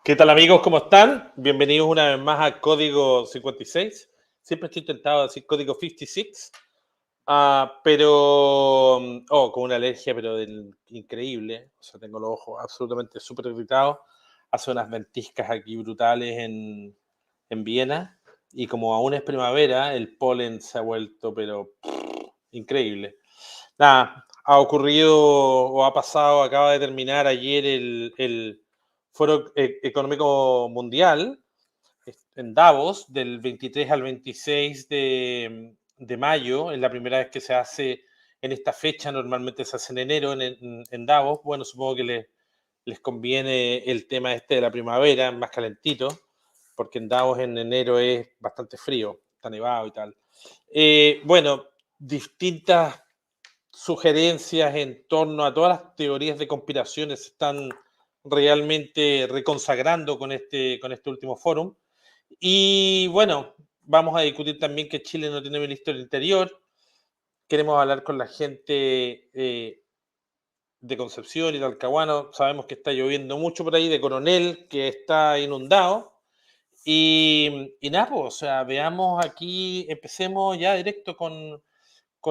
¿Qué tal amigos? ¿Cómo están? Bienvenidos una vez más a Código 56. Siempre estoy tentado de decir Código 56, con una alergia, pero increíble. O sea, tengo los ojos absolutamente súper irritados. Hace unas ventiscas aquí brutales en Viena. Y como aún es primavera, el polen se ha vuelto, pero increíble. Nada, ha ocurrido o ha pasado, acaba de terminar ayer el Foro Económico Mundial en Davos, del 23 al 26 de mayo. Es la primera vez que se hace en esta fecha, normalmente se hace en enero en Davos. Bueno, supongo que les conviene el tema este de la primavera, más calentito, porque en Davos en enero es bastante frío, está nevado y tal. Bueno, distintas sugerencias en torno a todas las teorías de conspiraciones se están realmente reconsagrando con este último fórum. Y bueno, vamos a discutir también que Chile no tiene ministro del Interior. Queremos hablar con la gente de Concepción y Talcahuano. Sabemos que está lloviendo mucho por ahí, de Coronel, que está inundado. Y nada, pues, o sea, veamos aquí, empecemos ya directo con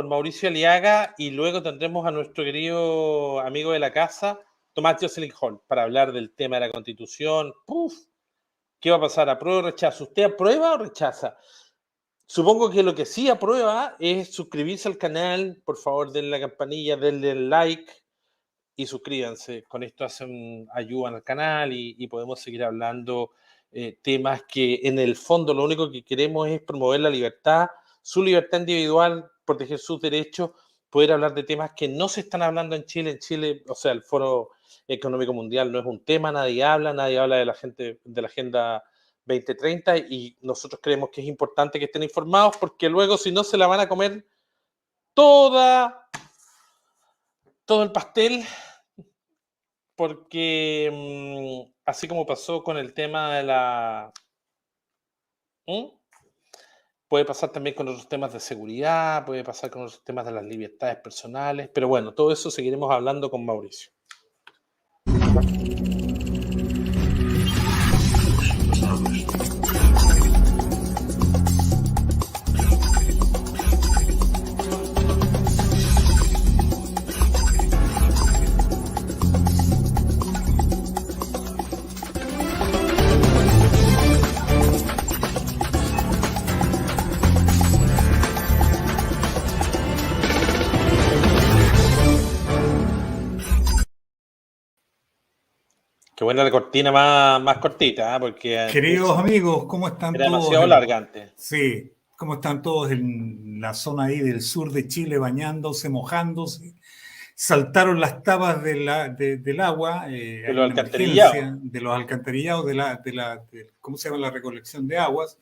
Mauricio Aliaga y luego tendremos a nuestro querido amigo de la casa, Tomás Jocelyn Hall, para hablar del tema de la Constitución. ¡Puf! ¿Qué va a pasar? ¿Aprueba o rechaza? ¿Usted aprueba o rechaza? Supongo que lo que sí aprueba es suscribirse al canal. Por favor, denle la campanilla, denle el like y suscríbanse. Con esto ayudan al canal y podemos seguir hablando temas que en el fondo lo único que queremos es promover la libertad, su libertad individual, proteger sus derechos, poder hablar de temas que no se están hablando en Chile. En Chile, o sea, el Foro Económico Mundial no es un tema, nadie habla de la gente, de la Agenda 2030 y nosotros creemos que es importante que estén informados porque luego si no se la van a comer toda, todo el pastel porque así como pasó con el tema de la... Puede pasar también con otros temas de seguridad, puede pasar con otros temas de las libertades personales, pero bueno, todo eso seguiremos hablando con Mauricio. Qué buena la cortina más cortita, ¿eh? Porque queridos amigos, ¿cómo están era todos? demasiado larga antes. Sí, ¿cómo están todos en la zona ahí del sur de Chile bañándose, mojándose? Saltaron las tapas del agua, De hay los una alcantarillados. emergencia de los alcantarillados, ¿cómo se llama? La recolección de aguas.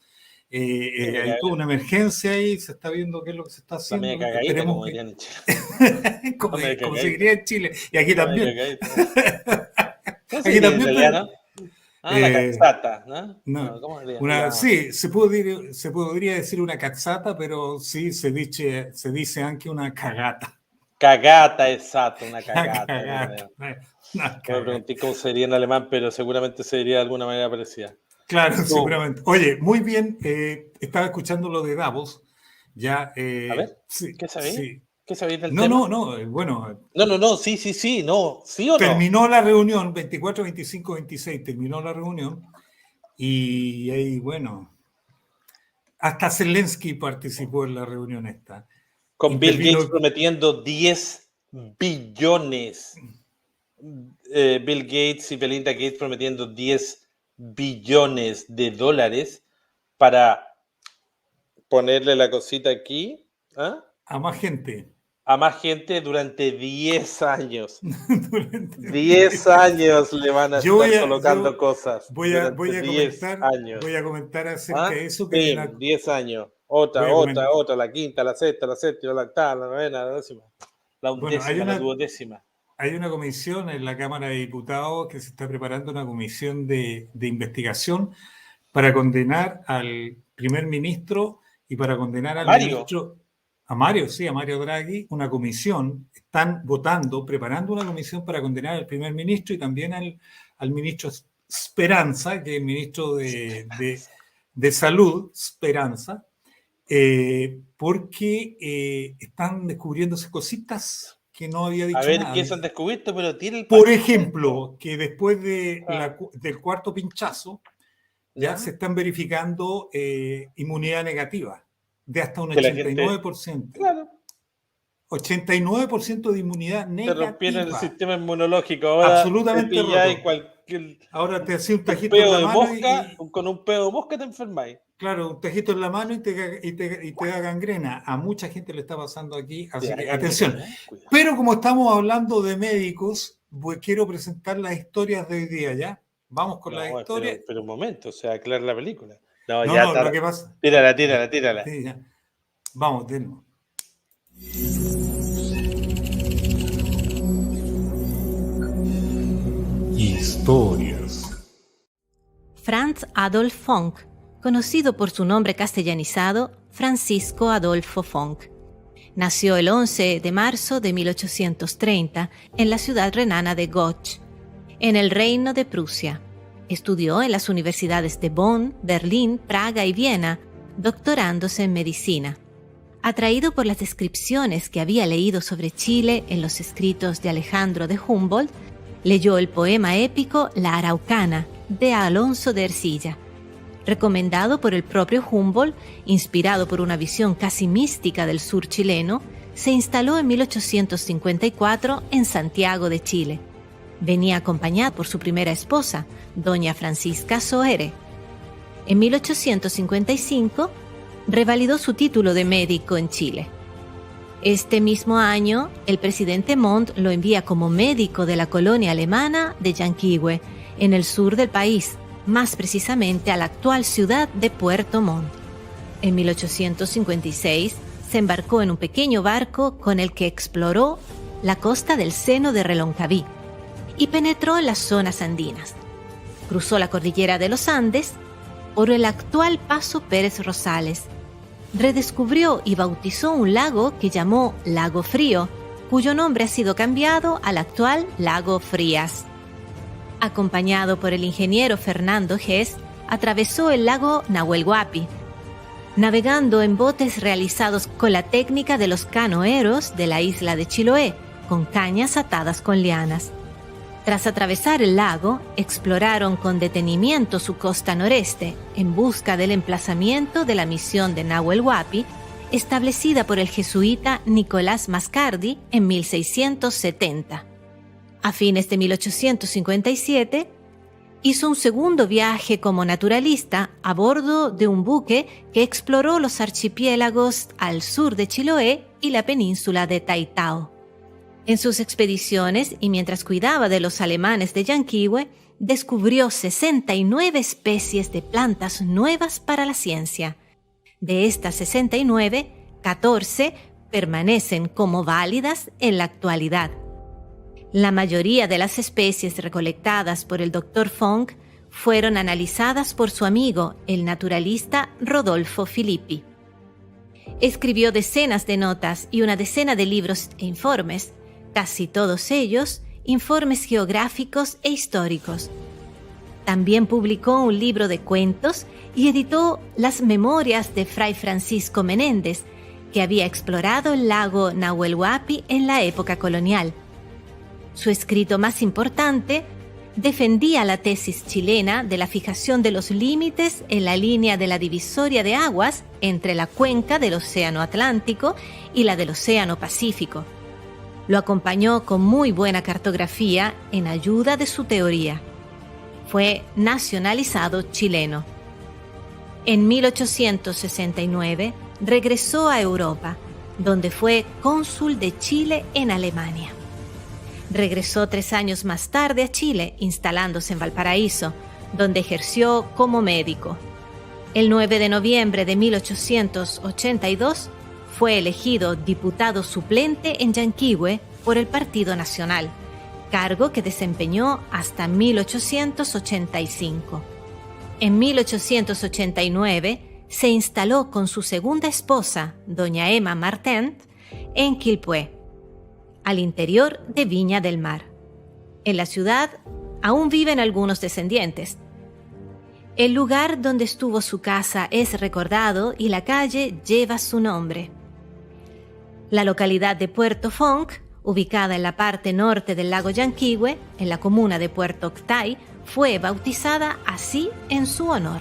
Hay toda una emergencia ahí, se está viendo qué es lo que se está haciendo. Está media cagadita, Esperemos como que... dirían en Chile. como se diría en Chile, y aquí también. ¿Cómo se Aquí diría en también, italiano? La cazzata, ¿no? No, ¿Cómo diría? sí, se podría decir una cazzata, pero sí se dice anche una cagata. Cagata, exacto, una Una cagata. cagata. No me pregunté cómo se diría en alemán, pero seguramente se diría de alguna manera parecida. Claro, seguramente. Oye, muy bien, estaba escuchando lo de Davos. Ya, A ver, sí, ¿qué sabéis? sí. ¿Qué sabéis del No, tema? bueno. No, sí, no, ¿sí o no? Terminó la reunión, 24, 25, 26, terminó la reunión. Y ahí, bueno, hasta Zelensky participó en la reunión esta. Con Bill Gates prometiendo 10 billones. Bill Gates y Belinda Gates prometiendo 10 billones de dólares para ponerle la cosita aquí. A más gente. A más gente durante 10 años. 10 años le van a estar colocando cosas. Voy a comentar acerca de eso. Que 10 años. Otra, la quinta, la sexta, la séptima, la octava, la novena, la décima. La undécima, la duodécima. Hay una comisión en la Cámara de Diputados que se está preparando, una comisión de investigación para condenar al primer ministro y para condenar al ministro... A Mario Draghi, una comisión, están preparando una comisión para condenar al primer ministro y también al ministro Speranza, que es el ministro de Salud, Speranza, porque están descubriéndose cositas que no había dicho nada. A ver, nada. ¿qué se han descubierto? Pero tiene el Por ejemplo, que después del cuarto pinchazo ya se están verificando inmunidad negativa de hasta un 89%. Claro. 89% de inmunidad negativa. Se rompieron el sistema inmunológico. Ahora absolutamente roto. Ahora te hacía un tajito en la mano con un pedo de mosca te enfermáis. Claro, un tajito en la mano y te da gangrena. A mucha gente le está pasando aquí, así que atención. Pero como estamos hablando de médicos, pues quiero presentar las historias de hoy día, ¿ya? Vamos con las historias. Pero un momento, o sea, aclarar la película. No, lo que pasa. Tírala. Sí, ya. Vamos, denlo. Historias. Franz Adolf Funk, conocido por su nombre castellanizado, Francisco Adolfo Funk. Nació el 11 de marzo de 1830 en la ciudad renana de Gotsch, en el Reino de Prusia. Estudió en las universidades de Bonn, Berlín, Praga y Viena, doctorándose en medicina. Atraído por las descripciones que había leído sobre Chile en los escritos de Alejandro de Humboldt, leyó el poema épico La Araucana, de Alonso de Ercilla. Recomendado por el propio Humboldt, inspirado por una visión casi mística del sur chileno, se instaló en 1854 en Santiago de Chile. Venía acompañado por su primera esposa, doña Francisca Soere. En 1855, revalidó su título de médico en Chile. Este mismo año, el presidente Montt lo envía como médico de la colonia alemana de Llanquihue, en el sur del país, más precisamente a la actual ciudad de Puerto Montt. En 1856, se embarcó en un pequeño barco con el que exploró la costa del Seno de Reloncaví y penetró en las zonas andinas. Cruzó la cordillera de los Andes por el actual Paso Pérez Rosales. Redescubrió y bautizó un lago que llamó Lago Frío, cuyo nombre ha sido cambiado al actual Lago Frías. Acompañado por el ingeniero Fernando Hess, atravesó el lago Nahuel Huapi, navegando en botes realizados con la técnica de los canoeros de la isla de Chiloé, con cañas atadas con lianas. Tras atravesar el lago, exploraron con detenimiento su costa noreste en busca del emplazamiento de la misión de Nahuel Huapi, establecida por el jesuita Nicolás Mascardi en 1670. A fines de 1857, hizo un segundo viaje como naturalista a bordo de un buque que exploró los archipiélagos al sur de Chiloé y la península de Taitao. En sus expediciones y mientras cuidaba de los alemanes de Llanquihue, descubrió 69 especies de plantas nuevas para la ciencia. De estas 69, 14 permanecen como válidas en la actualidad. La mayoría de las especies recolectadas por el Dr. Funk fueron analizadas por su amigo, el naturalista Rodolfo Filippi. Escribió decenas de notas y una decena de libros e informes, casi todos ellos informes geográficos e históricos. También publicó un libro de cuentos y editó las memorias de Fray Francisco Menéndez, que había explorado el lago Nahuel Huapi en la época colonial. Su escrito más importante defendía la tesis chilena de la fijación de los límites en la línea de la divisoria de aguas entre la cuenca del Océano Atlántico y la del Océano Pacífico. Lo acompañó con muy buena cartografía en ayuda de su teoría. Fue nacionalizado chileno. En 1869 regresó a Europa, donde fue cónsul de Chile en Alemania. Regresó 3 años más tarde a Chile, instalándose en Valparaíso, donde ejerció como médico. El 9 de noviembre de 1882 fue elegido diputado suplente en Llanquihue por el Partido Nacional, cargo que desempeñó hasta 1885. En 1889 se instaló con su segunda esposa, doña Emma Martent, en Quilpué, al interior de Viña del Mar. En la ciudad Aún viven algunos descendientes. El lugar donde estuvo su casa es recordado y la calle lleva su nombre. La localidad de Puerto Fonk, ubicada en la parte norte del lago Llanquihue, en la comuna de Puerto Octay, fue bautizada así en su honor.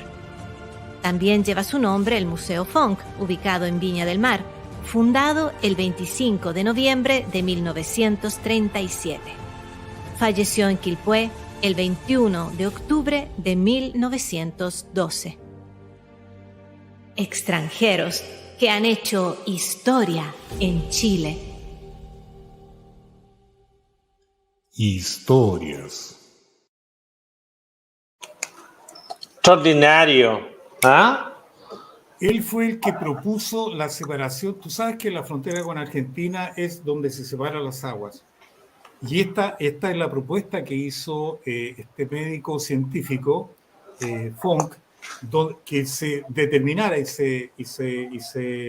También lleva su nombre el Museo Fonk, ubicado en Viña del Mar, fundado el 25 de noviembre de 1937. Falleció en Quilpué el 21 de octubre de 1912. Extranjeros que han hecho historia en Chile. Historias. Extraordinario. ¿Ah? Él fue el que propuso la separación. Tú sabes que la frontera con Argentina es donde se separan las aguas. Y esta es la propuesta que hizo este médico científico, Fonk, que se determinara y se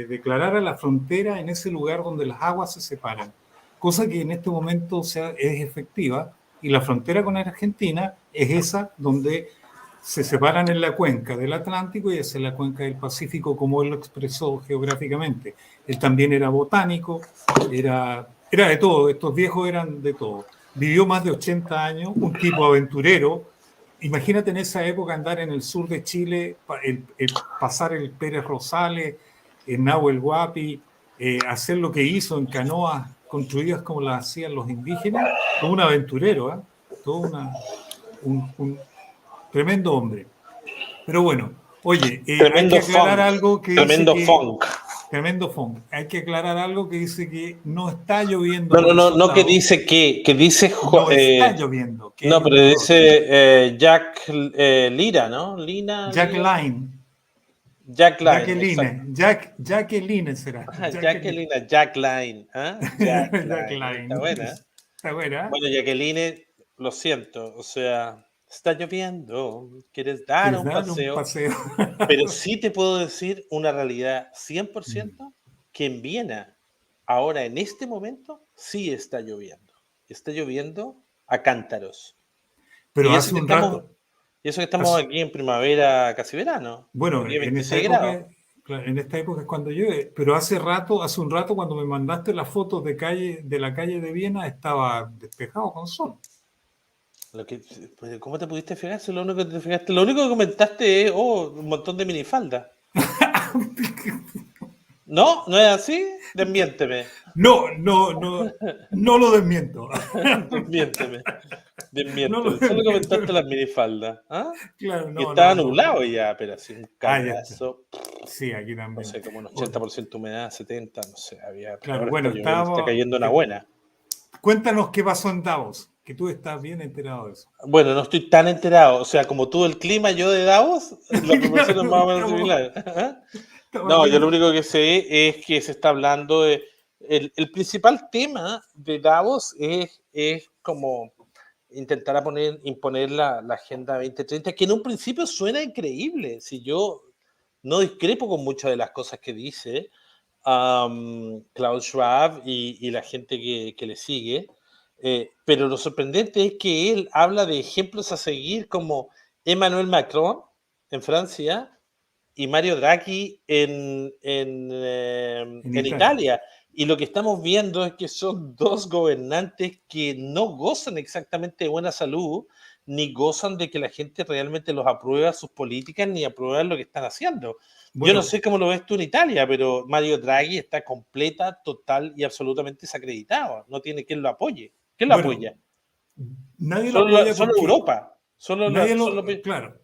declarara la frontera en ese lugar donde las aguas se separan. Cosa que en este momento es efectiva, y la frontera con Argentina es esa donde se separan en la cuenca del Atlántico y es en la cuenca del Pacífico, como él lo expresó geográficamente. Él también era botánico, era de todo, estos viejos eran de todo. Vivió más de 80 años, un tipo aventurero. Imagínate en esa época andar en el sur de Chile, pasar el Pérez Rosales, en Nahuel Huapi, hacer lo que hizo en canoas construidas como las hacían los indígenas, todo un aventurero, ¿eh? Todo un tremendo hombre. Pero bueno, oye, hay que aclarar algo que tremendo dice funk. Tremendo funk. Hay que aclarar algo que dice que no está lloviendo. No que dice que dice... No está lloviendo. No, pero dice Jack Lira, ¿no? Jacqueline. Jacqueline será. Jacqueline. ¿Ah? Jacqueline. Está buena. Está buena. Bueno, Jacqueline, lo siento, o sea... Está lloviendo, ¿quieres dar un paseo? Pero sí te puedo decir una realidad 100%, que en Viena, ahora en este momento, sí está lloviendo. Está lloviendo a cántaros. Pero hace un rato. Y eso que estamos aquí en primavera, casi verano. Bueno, en esta época es cuando llueve. Pero hace un rato, cuando me mandaste las fotos de la calle de Viena, estaba despejado con sol. ¿Cómo te pudiste fijar? Si lo único que te fijaste, lo único que comentaste es un montón de minifalda. ¿No? ¿No es así? Desmiénteme. No lo desmiento. Desmiénteme. No Solo comentaste las minifaldas. ¿Ah? Claro, y estaba nublado ya, pero así un callazo. Sí, aquí también. No sé, como un 80% humedad, 70%, no sé, había... Claro, bueno, está cayendo una buena. Cuéntanos qué pasó en Davos, que tú estás bien enterado de eso. Bueno, no estoy tan enterado. O sea, como tú el clima, yo de Davos, la proporción es más o menos similar. No, yo lo único que sé es que se está hablando de... El principal tema de Davos es como intentar imponer la Agenda 2030, que en un principio suena increíble. Si yo no discrepo con muchas de las cosas que dice Klaus Schwab y la gente que le sigue, pero lo sorprendente es que él habla de ejemplos a seguir como Emmanuel Macron en Francia y Mario Draghi en Italia. Y lo que estamos viendo es que son dos gobernantes que no gozan exactamente de buena salud, ni gozan de que la gente realmente los aprueba sus políticas, ni aprueba lo que están haciendo. Bueno, yo no sé cómo lo ves tú en Italia, pero Mario Draghi está completa, total y absolutamente desacreditado. No tiene quien lo apoye. ¿Quién lo apoya? Nadie lo apoya. Solo Europa. Claro.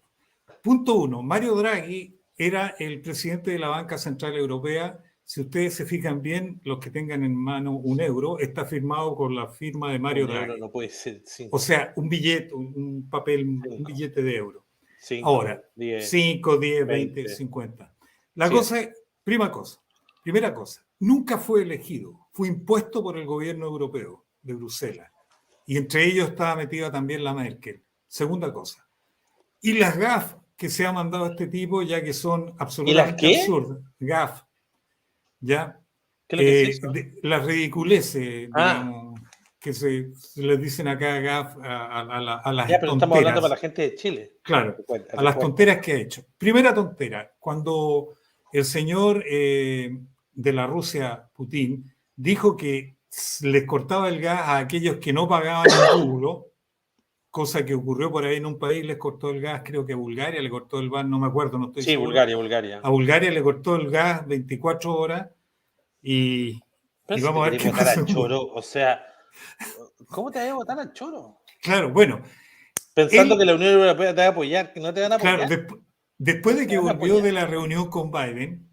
Punto uno. Mario Draghi era el presidente de la Banca Central Europea. Si ustedes se fijan bien, los que tengan en mano un euro, está firmado con la firma de Mario Draghi. No puede ser. O sea, un billete, un papel, un billete de euro. 5, ahora, 5, 10, 20, 50. Primera cosa, nunca fue elegido, fue impuesto por el gobierno europeo de Bruselas. Y entre ellos estaba metida también la Merkel. Segunda cosa. Y las gafas que se ha mandado a este tipo, ya que son absolutamente absurdas. Gaf. ¿Ya? ¿Qué es lo que es eso? Las ridiculeces, digamos. que se les dicen acá a las ya, pero tonteras. Estamos hablando para la gente de Chile. Claro, a las tonteras que ha hecho. Primera tontera, cuando el señor de la Rusia, Putin, dijo que les cortaba el gas a aquellos que no pagaban en rublo, cosa que ocurrió por ahí en un país, les cortó el gas, creo que a Bulgaria le cortó el gas, no me acuerdo, no estoy seguro. Sí, Bulgaria. A Bulgaria le cortó el gas 24 horas y vamos a ver qué pasa. Al choro, o sea, ¿cómo te vas a votar al choro? Claro, bueno. Pensando que la Unión Europea te va a apoyar, que no te van a apoyar. Claro, después de que volvió de la reunión con Biden,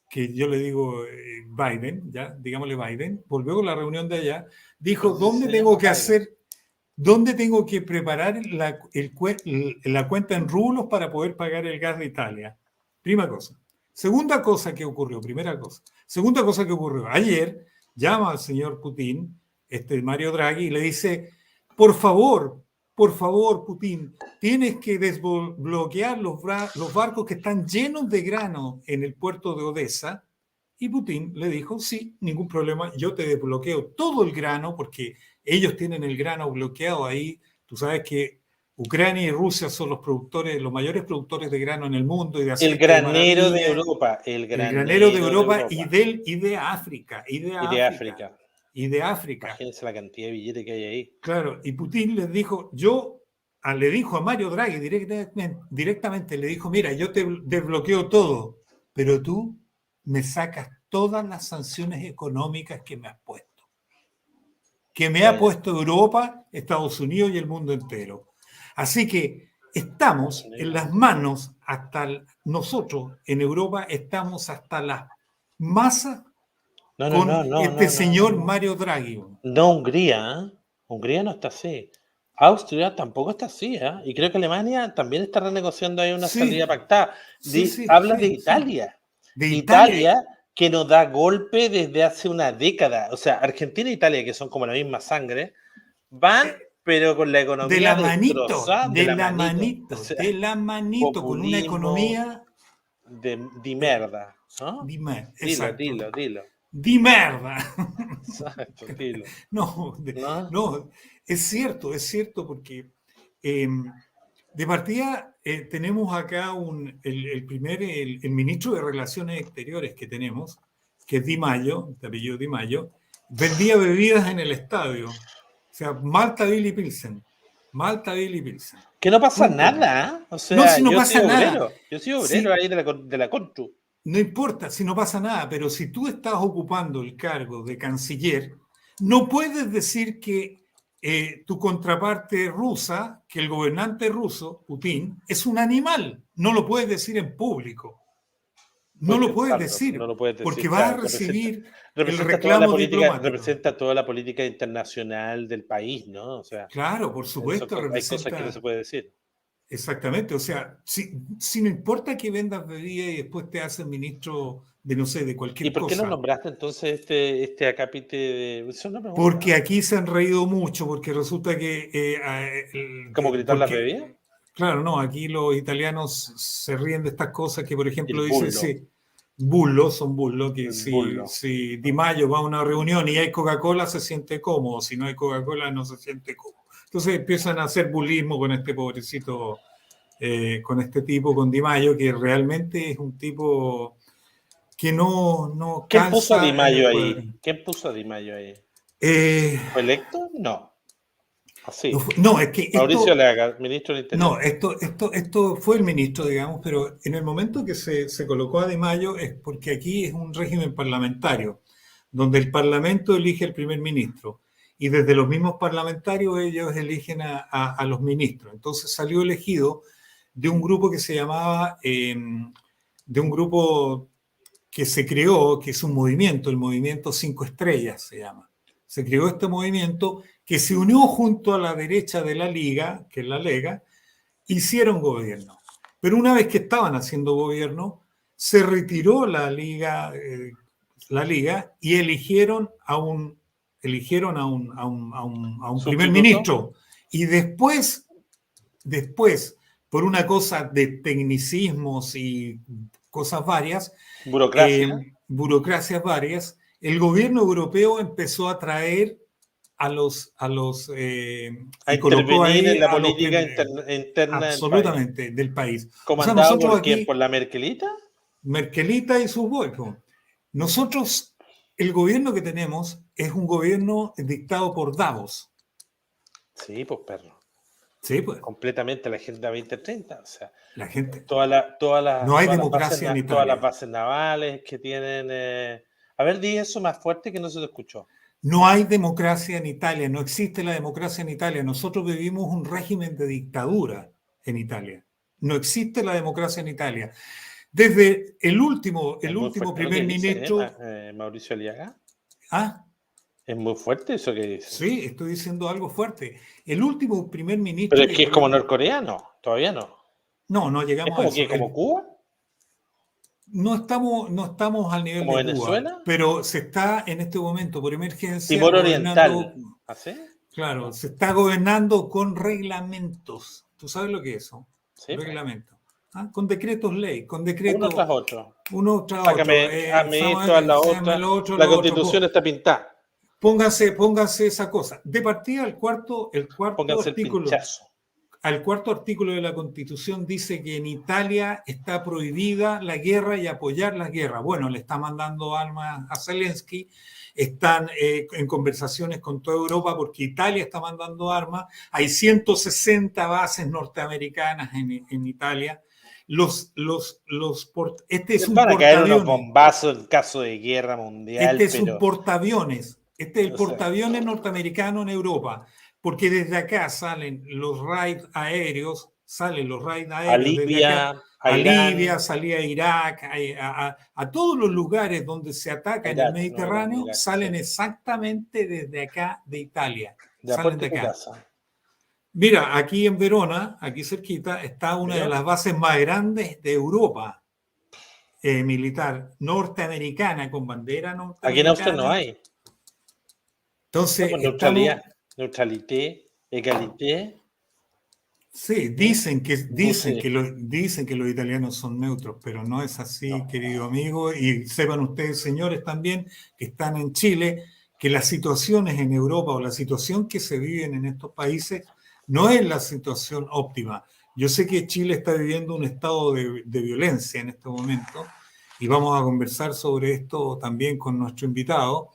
que yo le digo Biden, ya, digámosle Biden, volvió con la reunión de allá, dijo, ¿dónde tengo que hacer, dónde tengo que preparar la cuenta en rublos para poder pagar el gas de Italia? Primera cosa. Segunda cosa que ocurrió, Segunda cosa que ocurrió, ayer llama al señor Putin, Mario Draghi, y le dice, por favor, Putin, tienes que desbloquear los barcos que están llenos de grano en el puerto de Odessa. Y Putin le dijo, sí, ningún problema, yo te desbloqueo todo el grano porque ellos tienen el grano bloqueado ahí. Tú sabes que Ucrania y Rusia son los mayores productores de grano en el mundo. Y de el granero de Europa. El granero de Europa y de África. Y de África. Imagínense la cantidad de billetes que hay ahí. Claro, y Putin les dijo, le dijo a Mario Draghi directamente, le dijo, mira, yo te desbloqueo todo, pero tú me sacas todas las sanciones económicas que me has puesto. Que me ha puesto Europa, Estados Unidos y el mundo entero. Así que estamos en las manos, nosotros en Europa estamos hasta la masa señor Mario Draghi. No, Hungría. Hungría no está así. Austria tampoco está así, y creo que Alemania también está renegociando ahí una salida pactada. Habla de Italia. De Italia, que nos da golpe desde hace una década. O sea, Argentina e Italia, que son como la misma sangre, van, pero con la economía de la manito, con una economía de merda, ¿no? Dilo. ¡Di merda! Exacto, dilo. No, es cierto porque de partida tenemos acá el ministro de Relaciones Exteriores que tenemos, que es Di Maio, de apellido Di Maio, vendía bebidas en el estadio. O sea, Malta Billy Pilsen. Que no pasa nada, O sea, no, si no pasa nada. Yo soy obrero ahí de la Contru. No importa si no pasa nada, pero si tú estás ocupando el cargo de canciller, no puedes decir que tu contraparte rusa, que el gobernante ruso, Putin, es un animal. No lo puedes decir en público. No lo puedes decir, porque vas a recibir el reclamo diplomático. Representa toda la política internacional del país, ¿no? O sea, claro, por supuesto. Hay cosas que no se puede decir. Exactamente, o sea, si no importa que vendas bebida y después te haces ministro de, no sé, de cualquier cosa. ¿Y por qué no nombraste entonces este acápite de...? Porque aquí se han reído mucho, porque resulta que... ¿Cómo gritar la bebida? Claro, no, aquí los italianos se ríen de estas cosas que, por ejemplo, dicen, sí, bullos, que si Di Maio va a una reunión y hay Coca-Cola se siente cómodo, si no hay Coca-Cola no se siente cómodo. Entonces empiezan a hacer bullismo con este pobrecito, con este tipo, con Di Maio, que realmente es un tipo que no ¿Quién puso a Di Maio ahí? ¿Fue electo? No. Así. No, es que Mauricio Leaga, ministro del Interior. No, esto fue el ministro, digamos, pero en el momento que se colocó a Di Maio es porque aquí es un régimen parlamentario, donde el Parlamento elige al primer ministro. Y desde los mismos parlamentarios ellos eligen a los ministros. Entonces salió elegido de un grupo que se llamaba, de un grupo que se creó, que es un movimiento, el movimiento 5 Estrellas se llama. Se creó este movimiento que se unió junto a la derecha de la Liga, que es la Lega, hicieron gobierno. Pero una vez que estaban haciendo gobierno, se retiró la Liga y eligieron a un primer ministro. Y después, por una cosa de tecnicismos y cosas varias, burocracias varias, el gobierno europeo empezó a traer a intervenir en la política interna absolutamente del país. ¿Comandado por quién? ¿Por la Merkelita? Merkelita y sus boicos. Nosotros, el gobierno que tenemos es un gobierno dictado por Davos. Sí, pues perro. Sí, pues. Completamente la Agenda 2030. O sea, la gente. No hay democracia en Italia. Todas las bases navales que tienen. A ver, di eso más fuerte que no se te escuchó. No hay democracia en Italia, no existe la democracia en Italia. Nosotros vivimos un régimen de dictadura en Italia. No existe la democracia en Italia. Desde el último primer ministro. Mauricio Aliaga. ¿Ah? Es muy fuerte eso que dice. Sí, estoy diciendo algo fuerte. El último primer ministro. Pero es que es como norcoreano, todavía no. No llegamos a eso. ¿Es como Cuba? No estamos al nivel ¿Como de Venezuela? Cuba, pero se está en este momento por emergencia. Timor Oriental. ¿Así? Claro, se está gobernando con reglamentos. ¿Tú sabes lo que es eso? Sí. Reglamento. Con decretos ley, con decretos. Uno tras otro. Uno tras otro. La Constitución está pintada. Pónganse esa cosa. De partida, el cuarto artículo. Al cuarto artículo de la Constitución dice que en Italia está prohibida la guerra y apoyar la guerra. Bueno, le está mandando armas a Zelensky, están en conversaciones con toda Europa porque Italia está mandando armas. Hay 160 bases norteamericanas en Italia. Este es un portaaviones. Van a caer unos bombazos en caso de guerra mundial. Este es un portaaviones. Este es el portaaviones norteamericano en Europa. Porque desde acá salen los raids aéreos, a Libia, a Libia, salía a Irak, a todos los lugares donde se ataca en el Mediterráneo, salen exactamente desde acá de Italia. Salen de acá. Mira, aquí en Verona, aquí cerquita, está una de las bases más grandes de Europa, militar, norteamericana, con bandera norteamericana. Aquí en Austria no hay. Entonces, neutralité, égalité. Sí, dicen que los italianos son neutros, pero no es así, querido amigo. Y sepan ustedes, señores, también que están en Chile, que las situaciones en Europa o la situación que se viven en estos países no es la situación óptima. Yo sé que Chile está viviendo un estado de violencia en este momento y vamos a conversar sobre esto también con nuestro invitado.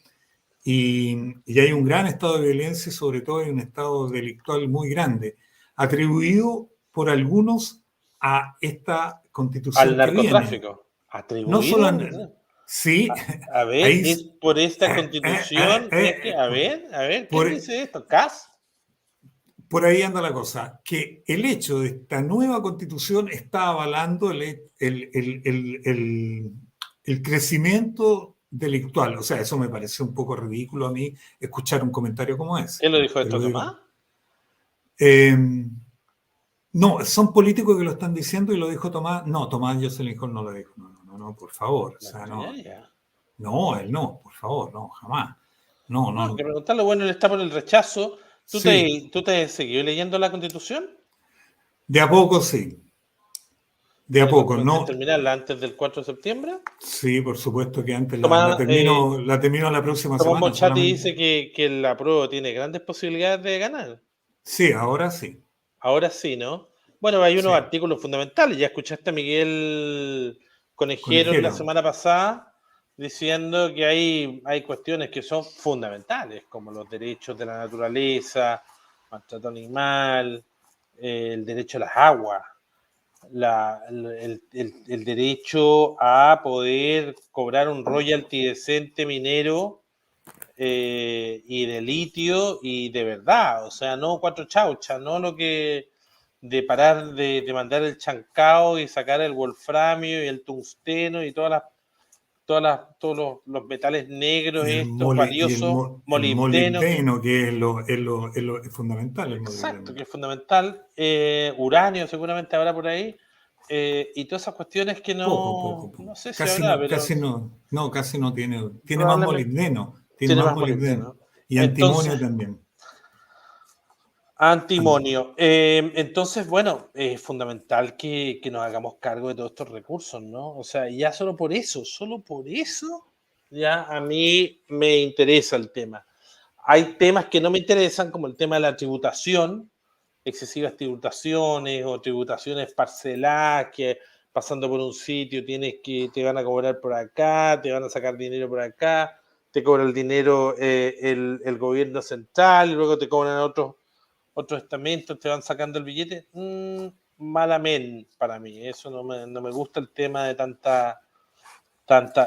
Y hay un gran estado de violencia y sobre todo hay un estado delictual muy grande, atribuido por algunos a esta constitución al narcotráfico. ¿Atribuido? No solo sí. A ver, es por esta constitución. A ver, ¿qué dice esto? ¿CAS? Por ahí anda la cosa, que el hecho de esta nueva constitución está avalando el crecimiento delictual. O sea, eso me pareció un poco ridículo a mí escuchar un comentario como ese. ¿Quién lo dijo esto, Tomás? No, son políticos que lo están diciendo y lo dijo Tomás. No, Tomás Jocelyn Hall no lo dijo. No, por favor. O sea, no, él no, por favor, no, jamás. No. Hay que preguntarlo, bueno, él está por el rechazo. ¿Tú te has seguido leyendo la Constitución? De a poco, sí. De a poco, ¿no? ¿Terminarla antes del 4 de septiembre? Sí, por supuesto que antes la termino la próxima semana. Tomás Bonchatti dice que la prueba tiene grandes posibilidades de ganar. Sí, ahora sí. Ahora sí, ¿no? Bueno, hay unos artículos fundamentales. Ya escuchaste a Miguel Conejero la semana pasada diciendo que hay cuestiones que son fundamentales, como los derechos de la naturaleza, maltrato animal, el derecho a las aguas, el derecho a poder cobrar un royalty decente minero y de litio y de verdad, o sea, no cuatro chauchas, no lo que de parar de mandar el chancao y sacar el wolframio y el tungsteno y todos los metales negros estos valiosos, molibdeno, que es fundamental. Exacto, que es fundamental. Uranio seguramente habrá por ahí. Y todas esas cuestiones que no... Poco. No sé si casi habrá, pero... Casi no tiene. Tiene más molibdeno. Tiene más molibdeno. Y antimonio también. Antimonio. Entonces, bueno, es fundamental que nos hagamos cargo de todos estos recursos, ¿no? O sea, ya solo por eso, ya a mí me interesa el tema. hay temas que no me interesan, como el tema de la tributación, excesivas tributaciones o tributaciones parceladas que pasando por un sitio te van a cobrar por acá, te van a sacar dinero por acá, te cobra el dinero el gobierno central, y luego te cobran otros estamentos, te van sacando el billete. Malamente para mí, eso no me gusta el tema de tanta,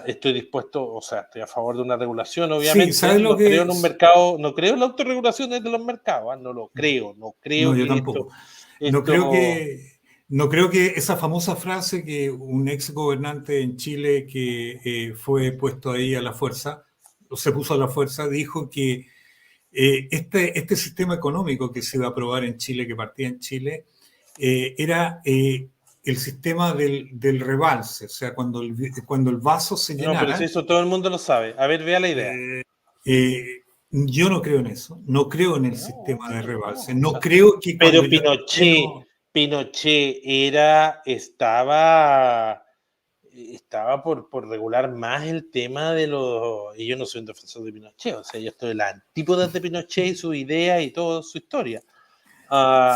estoy dispuesto, o sea, estoy a favor de una regulación, obviamente. Sí, ¿sabes lo que creo en un mercado, no creo en la autorregulación de los mercados, no lo creo, no creo no, yo que tampoco. No creo que esa famosa frase que un ex gobernante en Chile que fue puesto ahí a la fuerza, o se puso a la fuerza, dijo que este sistema económico que se iba a aprobar en Chile, que partía en Chile, era el sistema del rebalse, o sea, cuando el vaso se llenara. No, pero si eso todo el mundo lo sabe. A ver, vea la idea. Yo no creo en eso, no creo en el sistema de rebalse, no creo que... Pero Pinochet estaba por regular más el tema de los... Y yo no soy un defensor de Pinochet, o sea, yo estoy en la antípoda de Pinochet y su idea y toda su historia.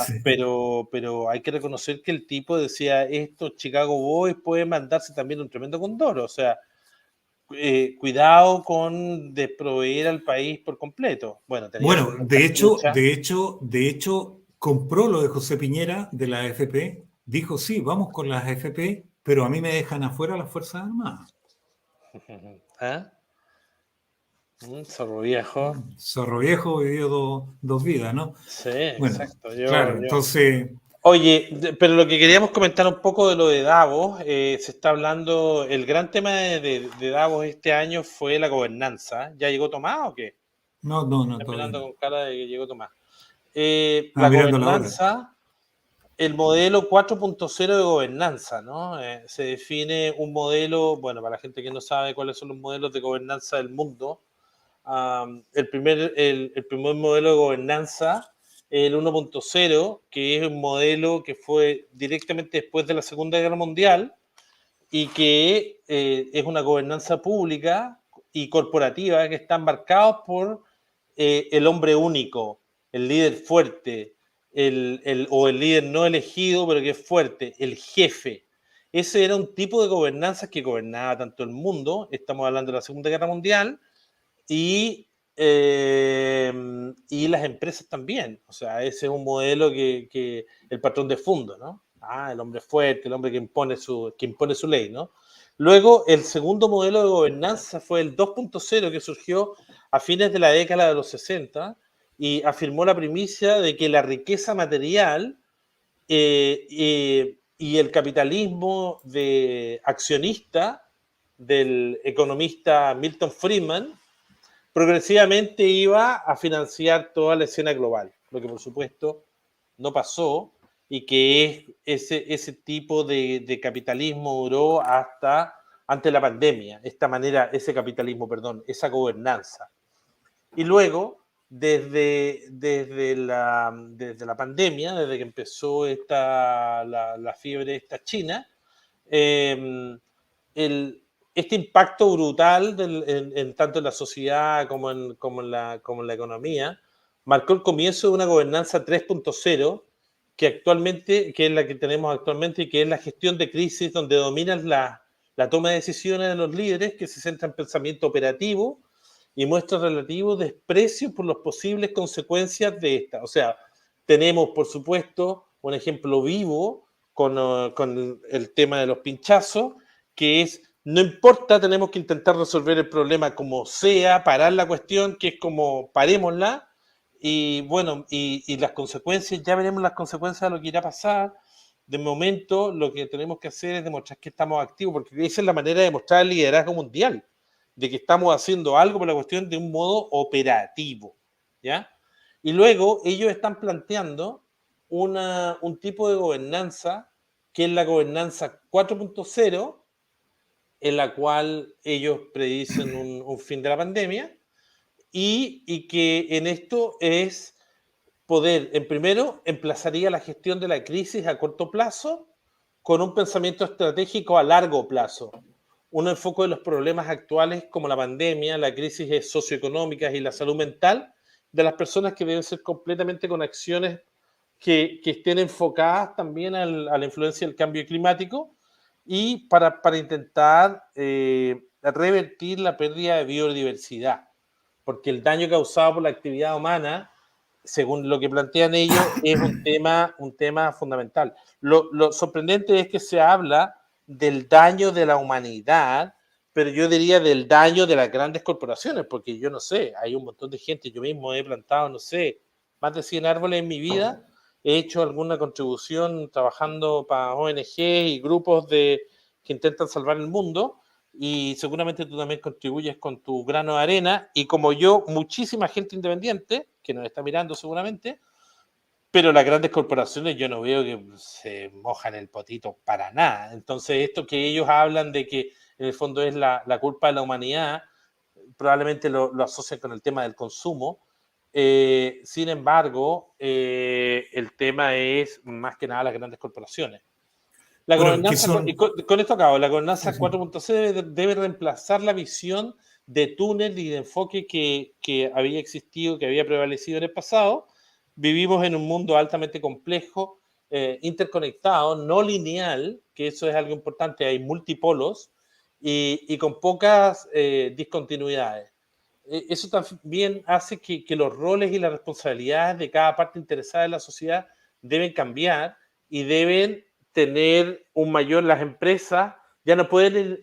Sí. Pero hay que reconocer que el tipo decía, estos Chicago Boys pueden mandarse también un tremendo condor, o sea, cuidado con desproveer al país por completo. Bueno, de hecho, compró lo de José Piñera de la AFP, dijo, sí, vamos con las AFP, pero a mí me dejan afuera las Fuerzas Armadas. ¿Ah? Zorro viejo. Zorro viejo vivió dos vidas, ¿no? Sí, bueno, exacto. Entonces... Oye, pero lo que queríamos comentar un poco de lo de Davos, se está hablando, el gran tema de Davos este año fue la gobernanza. ¿Ya llegó Tomás o qué? No. Estoy mirando con cara de que llegó Tomás. La gobernanza, el modelo 4.0 de gobernanza, ¿no? Se define un modelo, bueno, para la gente que no sabe cuáles son los modelos de gobernanza del mundo, el primer modelo de gobernanza, el 1.0, que es un modelo que fue directamente después de la Segunda Guerra Mundial y que es una gobernanza pública y corporativa que está marcada por el hombre único, el líder fuerte, o el líder no elegido, pero que es fuerte, el jefe. Ese era un tipo de gobernanza que gobernaba tanto el mundo, estamos hablando de la Segunda Guerra Mundial, y las empresas también. O sea, ese es un modelo que el patrón de fondo, ¿no? El hombre fuerte, el hombre que impone su ley, ¿no? Luego, el segundo modelo de gobernanza fue el 2.0, que surgió a fines de la década de los 60 y afirmó la primicia de que la riqueza material y el capitalismo accionista del economista Milton Friedman progresivamente iba a financiar toda la escena global, lo que por supuesto no pasó y que ese tipo de capitalismo duró hasta antes de la pandemia, esa gobernanza. Y luego, desde la pandemia, desde que empezó la fiebre esta china, este impacto brutal tanto en la sociedad como en la economía marcó el comienzo de una gobernanza 3.0 que es la que tenemos actualmente y que es la gestión de crisis, donde dominan la toma de decisiones de los líderes, que se centra en pensamiento operativo y muestra relativo desprecio por las posibles consecuencias de esta. O sea, tenemos, por supuesto, un ejemplo vivo con el tema de los pinchazos, que es, no importa, tenemos que intentar resolver el problema como sea, parar la cuestión, que es como parémosla, y bueno, y las consecuencias, ya veremos las consecuencias de lo que irá a pasar. De momento, lo que tenemos que hacer es demostrar que estamos activos, porque esa es la manera de demostrar el liderazgo mundial, de que estamos haciendo algo por la cuestión de un modo operativo, ¿ya? Y luego ellos están planteando un tipo de gobernanza que es la gobernanza 4.0, en la cual ellos predicen un fin de la pandemia y que en esto es poder, en primero, emplazaría la gestión de la crisis a corto plazo con un pensamiento estratégico a largo plazo. Un enfoque de los problemas actuales como la pandemia, la crisis socioeconómica y la salud mental, de las personas que deben ser completamente con acciones que estén enfocadas también a la influencia del cambio climático y para intentar revertir la pérdida de biodiversidad, porque el daño causado por la actividad humana, según lo que plantean ellos, es un tema fundamental. Lo sorprendente es que se habla del daño de la humanidad, pero yo diría del daño de las grandes corporaciones, porque yo no sé, hay un montón de gente, yo mismo he plantado, no sé, más de 100 árboles en mi vida, he hecho alguna contribución trabajando para ONG y grupos que intentan salvar el mundo, y seguramente tú también contribuyes con tu grano de arena, y como yo, muchísima gente independiente, que nos está mirando seguramente, pero las grandes corporaciones yo no veo que se mojan el potito para nada. Entonces, esto que ellos hablan de que en el fondo es la culpa de la humanidad, probablemente lo asocian con el tema del consumo. Sin embargo, el tema es más que nada las grandes corporaciones. La gobernanza, y con esto acabo, la gobernanza 4.0 debe reemplazar la visión de túnel y de enfoque que había existido, que había prevalecido en el pasado. Vivimos en un mundo altamente complejo, interconectado, no lineal, que eso es algo importante, hay multipolos y con pocas discontinuidades. Eso también hace que los roles y las responsabilidades de cada parte interesada en la sociedad deben cambiar y deben tener un mayor, las empresas ya no pueden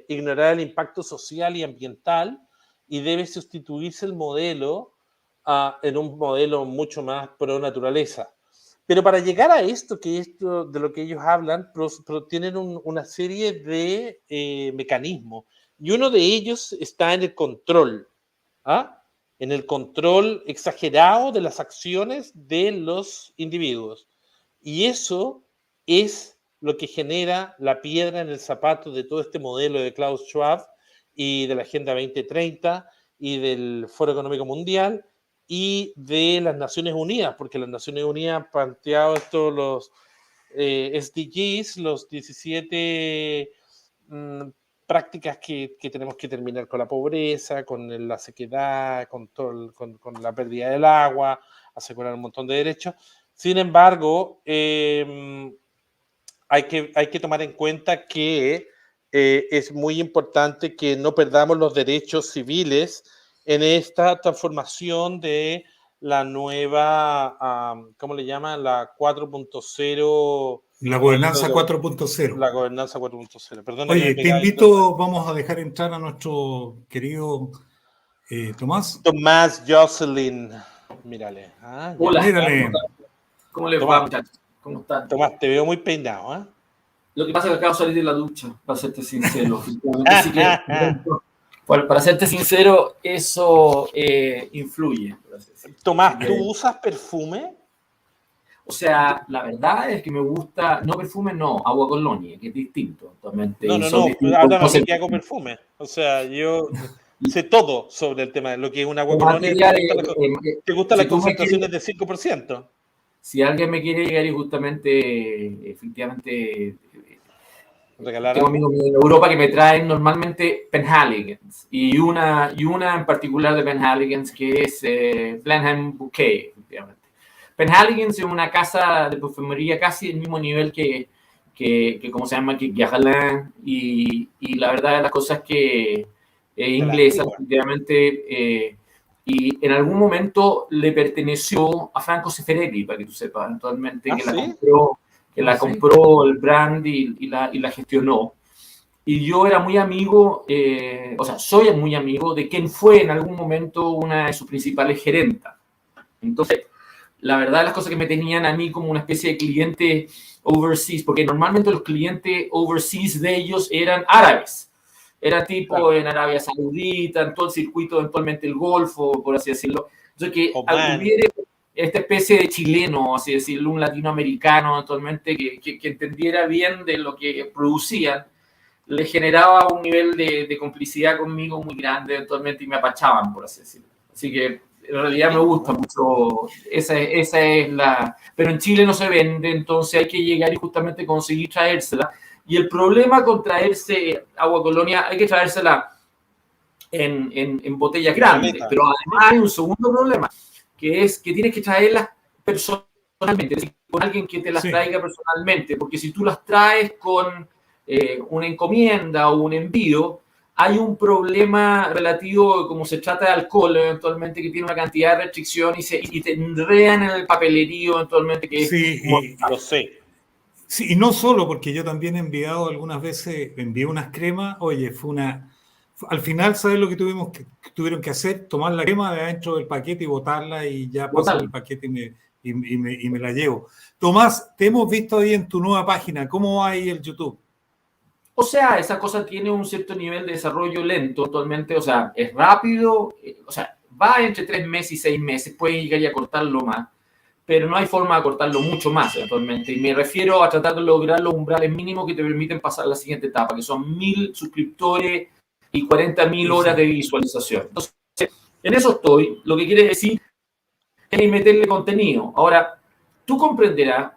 ignorar el impacto social y ambiental y debe sustituirse el modelo en un modelo mucho más pro naturaleza. Pero para llegar a esto de lo que ellos hablan, tienen una serie de mecanismos y uno de ellos está en el control, en el control exagerado de las acciones de los individuos. Y eso es lo que genera la piedra en el zapato de todo este modelo de Klaus Schwab y de la Agenda 2030 y del Foro Económico Mundial y de las Naciones Unidas, porque las Naciones Unidas han planteado esto, los SDGs, los 17 prácticas que tenemos que terminar con la pobreza, con la sequedad, con la pérdida del agua, asegurar un montón de derechos. Sin embargo, hay que tomar en cuenta que es muy importante que no perdamos los derechos civiles en esta transformación de la nueva, ¿cómo le llaman? La 4.0. La gobernanza 4.0. La gobernanza 4.0. Perdón. Oye, te invito, vamos a dejar entrar a nuestro querido Tomás. Tomás Jocelyn. Mírale. Hola. Mírale. ¿Cómo les va, muchachos? ¿Cómo están? Tomás, te veo muy peinado, ¿eh? Lo que pasa es que acabo de salir de la ducha, para serte sincero. Así que, bueno, para serte sincero, eso influye. Tomás, ¿tú usas perfume? O sea, la verdad es que me gusta, no perfume, no, agua colonia, que es distinto. Totalmente. No, háblame a mí que hago perfume. O sea, yo sé todo sobre el tema de lo que es un agua colonia. ¿Te gustan las concentraciones de 5%? Si alguien me quiere llegar y justamente, efectivamente, tengo amigos en Europa que me traen normalmente Penhaligon's y una en particular de Penhaligon's que es Blenheim Bouquet, efectivamente. Penhaligon's es una casa de perfumería casi del mismo nivel que ¿cómo se llama? Que Guerlain y la verdad de las cosas que inglesa, efectivamente, y en algún momento le perteneció a Franco Zeffirelli, para que tú sepas, actualmente, que la compró el brand y la gestionó. Y yo era muy amigo, o sea, soy muy amigo de quien fue en algún momento una de sus principales gerentas. Entonces, la verdad, las cosas que me tenían a mí como una especie de cliente overseas, porque normalmente los clientes overseas de ellos eran árabes. Era tipo en Arabia Saudita, en todo el circuito, eventualmente el Golfo, por así decirlo. Entonces, que hubiera esta especie de chileno, así decirlo, un latinoamericano, eventualmente, que entendiera bien de lo que producían, le generaba un nivel de complicidad conmigo muy grande, eventualmente, y me apachaban, por así decirlo. Así que, en realidad, me gusta mucho. Esa es la... Pero en Chile no se vende, entonces hay que llegar y justamente conseguir traérsela. Y el problema con traerse agua colonia, hay que traérsela en botellas grandes. Pero además hay un segundo problema, que es que tienes que traerlas personalmente, es decir, con alguien que te las traiga personalmente, porque si tú las traes con una encomienda o un envío, hay un problema relativo, como se trata de alcohol, eventualmente, que tiene una cantidad de restricciones y te enredan en el papelerío, eventualmente, que sí, lo sé. Sí, y no solo, porque yo también he enviado algunas veces, envié unas cremas, oye, al final, ¿sabes lo que tuvieron que hacer? Tomar la crema de adentro del paquete y botarla y ya pasar el paquete y me la llevo. Tomás, te hemos visto ahí en tu nueva página, ¿cómo va ahí el YouTube? O sea, esa cosa tiene un cierto nivel de desarrollo lento actualmente, o sea, es rápido, o sea, va entre 3 meses y 6 meses, puede llegar y a cortarlo más, pero no hay forma de cortarlo mucho más actualmente. Y me refiero a tratar de lograr los umbrales mínimos que te permiten pasar a la siguiente etapa, que son 1.000 suscriptores y 40.000 horas de visualización. Entonces, en eso estoy, lo que quiere decir es meterle contenido. Ahora, tú comprenderás